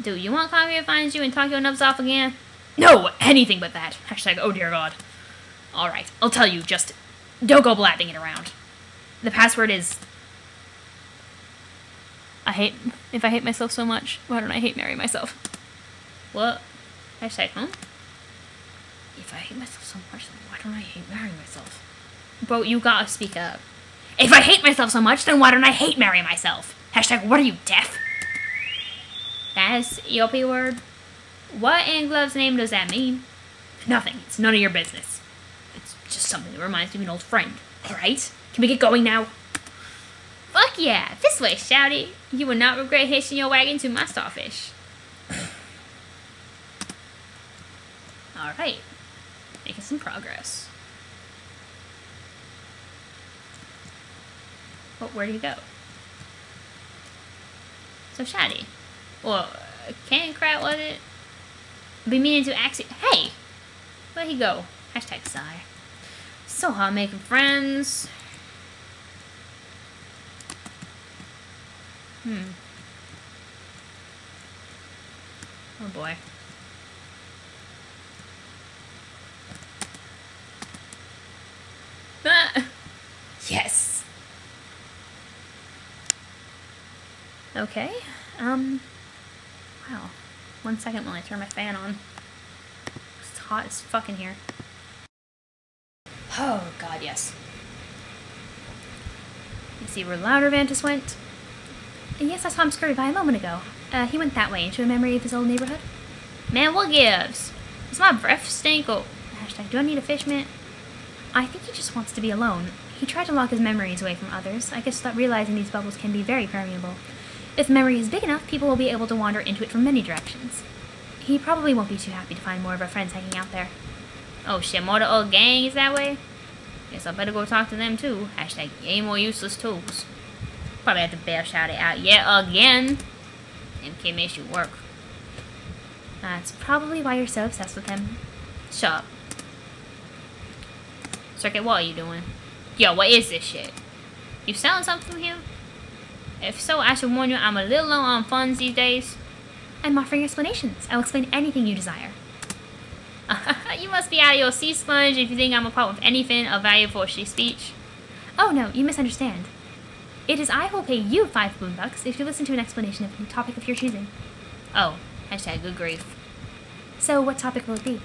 B: Dude, you want Kankri to find you and talk your nubs off again?
A: No, anything but that. Hashtag, oh dear god. Alright, I'll tell you, just don't go blabbing it around. The password is...
B: If I hate myself so much, why don't I hate marry myself?
A: What?
B: Hashtag, huh?
A: If I hate myself so much, then why don't I hate marrying myself?
B: Bro, you gotta speak up.
A: If I hate myself so much, then why don't I hate marry myself? Hashtag, what are you, deaf?
B: That's your P word? What in Glove's name does that mean?
A: Nothing. It's none of your business. It's just something that reminds me of an old friend. Alright? Can we get going now?
B: Fuck yeah! This way, shouty. You will not regret hitching your wagon to my starfish.
A: Alright. Making some progress.
B: Oh, where do you go? So, shouty. Well, Kankri, was it? Be meaning to ask you. Hey! Where'd he go? Hashtag sigh. So hard making friends.
A: Oh boy.
B: Ah!
A: Yes!
B: Okay, wow. 1 second while I turn my fan on. It's hot as fuck in here.
A: Oh god, yes.
B: You see where Loudervantis went?
A: And yes, I saw him scurry by a moment ago. He went that way, into a memory of his old neighborhood.
B: Man, what gives? Does my breath stink or...
A: Hashtag, do I need a fish mitt? I think he just wants to be alone. He tried to lock his memories away from others, I guess without realizing these bubbles can be very permeable. If the memory is big enough, people will be able to wander into it from many directions. He probably won't be too happy to find more of our friends hanging out there.
B: Oh shit, more the old gang is that way? Guess I better go talk to them too. Hashtag, yay more useless tools. Probably have to bail shout it out yet again. MK makes you work.
A: That's probably why you're so obsessed with him.
B: Shut up. Circuit, what are you doing? Yo, what is this shit? You selling something here? If so, I should warn you, I'm a little low on funds these days.
A: I'm offering explanations. I'll explain anything you desire.
B: You must be out of your sea sponge if you think I'm a part of anything of value for free speech.
A: Oh no, you misunderstand. It is I who will pay you 5 boonbucks if you listen to an explanation of the topic of your choosing.
B: Oh, hashtag good grief.
A: So what topic will it be?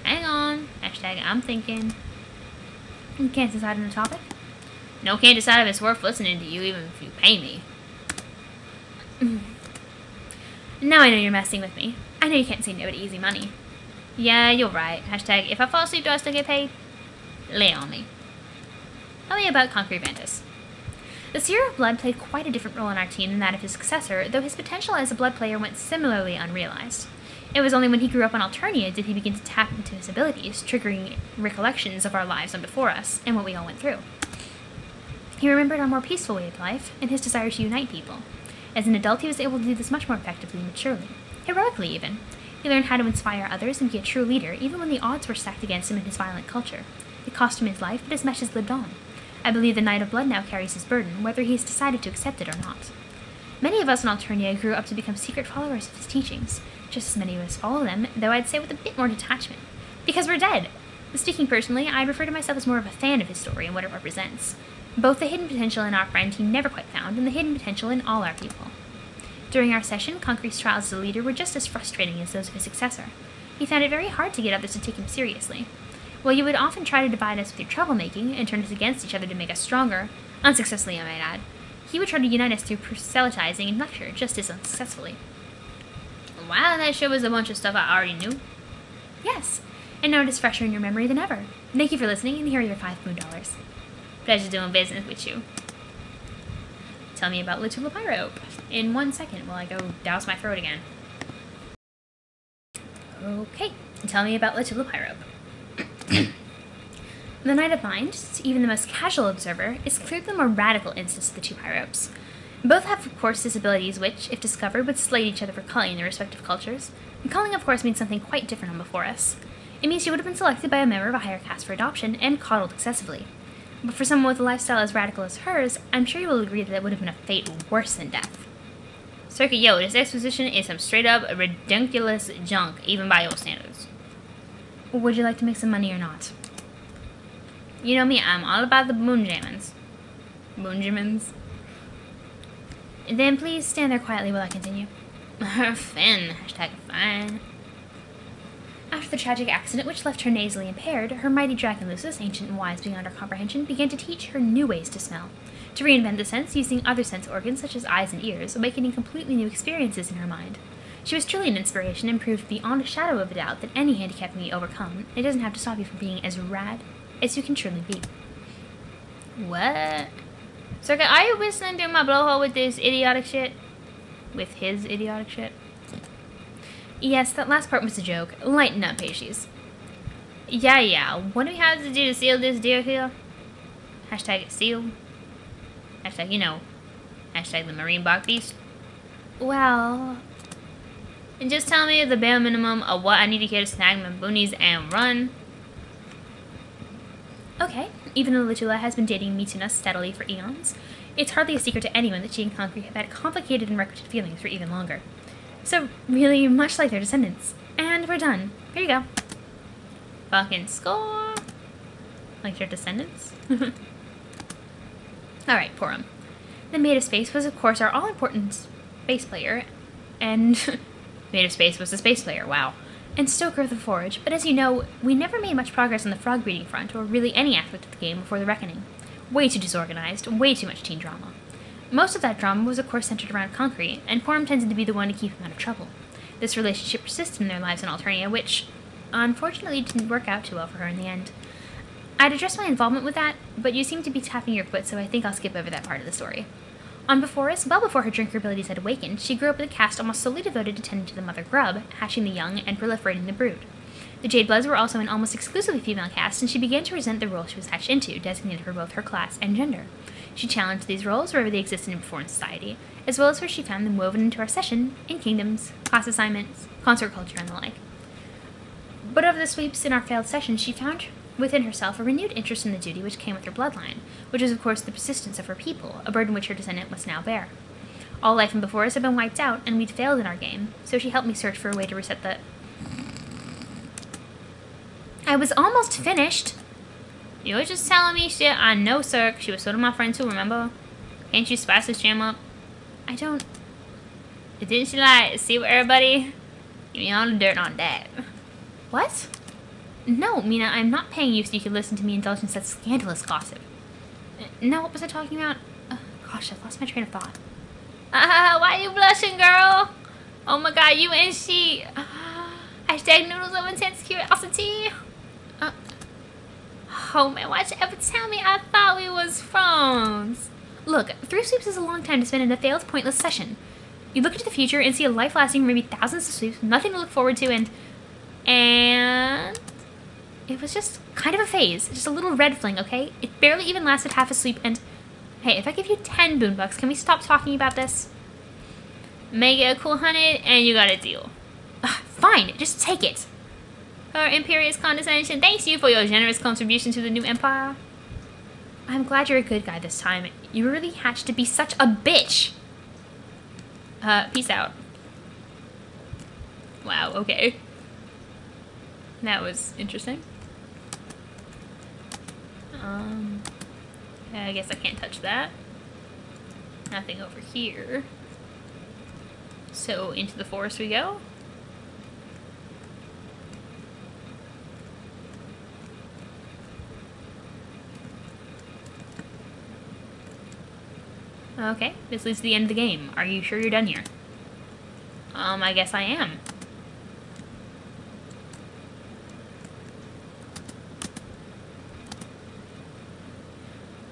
B: Hang on. Hashtag I'm thinking.
A: You can't decide on a topic?
B: No, can't decide if it's worth listening to you even if you pay me.
A: Now I know you're messing with me. I know you can't say no to easy money.
B: Yeah, you're right. Hashtag if I fall asleep, do I still get paid? Lay on me.
A: Tell me about Kankri. The Seer of Blood played quite a different role in our team than that of his successor, though his potential as a blood player went similarly unrealized. It was only when he grew up on Alternia did he begin to tap into his abilities, triggering recollections of our lives on before us, and what we all went through. He remembered our more peaceful way of life, and his desire to unite people. As an adult, he was able to do this much more effectively and maturely. Heroically, even. He learned how to inspire others and be a true leader, even when the odds were stacked against him in his violent culture. It cost him his life, but his meshes lived on. I believe the Knight of Blood now carries his burden, whether he has decided to accept it or not. Many of us in Alternia grew up to become secret followers of his teachings. Just as many of us follow them, though I'd say with a bit more detachment. Because we're dead. Speaking personally, I'd refer to myself as more of a fan of his story and what it represents. Both the hidden potential in our friend he never quite found, and the hidden potential in all our people. During our session, Kankri's trials as a leader were just as frustrating as those of his successor. He found it very hard to get others to take him seriously. While you would often try to divide us with your troublemaking and turn us against each other to make us stronger, unsuccessfully I might add, he would try to unite us through proselytizing and lecture just as unsuccessfully.
B: Wow, that sure was a bunch of stuff I already knew.
A: Yes, and now it is fresher in your memory than ever. Thank you for listening, and here are your $5 moon.
B: Pleasure doing business with you.
A: Tell me about Litulapyrope in 1 second while I go douse my throat again. Okay, tell me about Litulapyrope. The Knight of Mind, to even the most casual observer, is clearly the more radical instance of the two pyropes. Both have, of course, disabilities which, if discovered, would slate each other for culling in their respective cultures. And culling, of course, means something quite different on before us. It means she would have been selected by a member of a higher caste for adoption and coddled excessively. But for someone with a lifestyle as radical as hers, I'm sure you will agree that it would have been a fate worse than death. Circuit, yo, this exposition is some straight-up ridiculous junk, even by your standards. Would you like to make some money or not? You know me, I'm all about the boonjammins. Boonjammins? Then please stand there quietly while I continue. Finn. #fine. After the tragic accident which left her nasally impaired, her mighty dragon Lucis, ancient and wise beyond her comprehension, began to teach her new ways to smell. To reinvent the sense using other sense organs such as eyes and ears, awakening completely new experiences in her mind. She was truly an inspiration and proved beyond a shadow of a doubt that any handicap can be overcome. It doesn't have to stop you from being as rad as you can truly be. What? Circuit, are you whistling through my blowhole with this idiotic shit? With his idiotic shit? Yes, that last part was a joke. Lighten up, Patience. Yeah. What do we have to do to seal this deal here? Hashtag seal. Hashtag, you know. Hashtag the marine bark beast. Well... And just tell me the bare minimum of what I need to hear to snag my boonies and run. Okay. Even though Lutula has been dating Meenah steadily for eons, it's hardly a secret to anyone that she and Kankri have had complicated and recorded feelings for even longer. So, really, much like their descendants. And we're done. Here you go. Fucking score! Like their descendants? Alright, pour 'em. The Maid of Space was, of course, our all-important space player, and... Maid of Space was the space player, wow. And Stoker of the Forge, but as you know, we never made much progress on the frog breeding front, or really any aspect of the game before the Reckoning. Way too disorganized, way too much teen drama. Most of that drama was of course centered around Kankri, and Porum tended to be the one to keep him out of trouble. This relationship persisted in their lives in Alternia, which, unfortunately, didn't work out too well for her in the end. I'd address my involvement with that, but you seem to be tapping your foot, so I think I'll skip over that part of the story. On Beforus, well before her drinker abilities had awakened, she grew up with a caste almost solely devoted to tending to the mother grub, hatching the young, and proliferating the brood. The Jadebloods were also an almost exclusively female caste, and she began to resent the role she was hatched into, designated for both her class and gender. She challenged these roles wherever they existed in Beforan society, as well as where she found them woven into our session, in kingdoms, class assignments, consort culture, and the like. But over the sweeps in our failed session, she found within herself a renewed interest in the duty which came with her bloodline, which is of course the persistence of her people, a burden which her descendant must now bear. All life in Beforus had been wiped out, and we'd failed in our game, so she helped me search for a way to reset the... I was almost finished! You were just telling me shit I know, sir. She was sort of my friend too, remember? Can't you spice this jam up? I don't... Didn't she, like, see what everybody... Give me all the dirt on that. What? No, Meenah, I'm not paying you so you can listen to me indulge in such scandalous gossip. Now, what was I talking about? Gosh, I lost my train of thought. Why are you blushing, girl? Oh my god, you and she... Hashtag noodles of intense curiosity. Oh man, why'd you ever tell me? I thought we was friends. Look, 3 sweeps is a long time to spend in a failed, pointless session. You look into the future and see a life lasting maybe thousands of sweeps, nothing to look forward to, and it was just kind of a phase, just a little red fling, okay? It barely even lasted half a sweep, and hey, if I give you 10 boonbucks, can we stop talking about this? Make it a cool 100, and you got a deal. Fine, just take it. Her imperious condescension thanks you for your generous contribution to the new empire. I'm glad you're a good guy this time. You were really hatched to be such a bitch. Peace out. Wow, okay. That was interesting. I guess I can't touch that. Nothing over here. So, into the forest we go. Okay, this leads to the end of the game. Are you sure you're done here? I guess I am.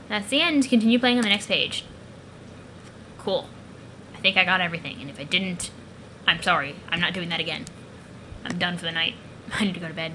A: That's the end. Continue playing on the next page. Cool. I think I got everything, and if I didn't, I'm sorry. I'm not doing that again. I'm done for the night. I need to go to bed.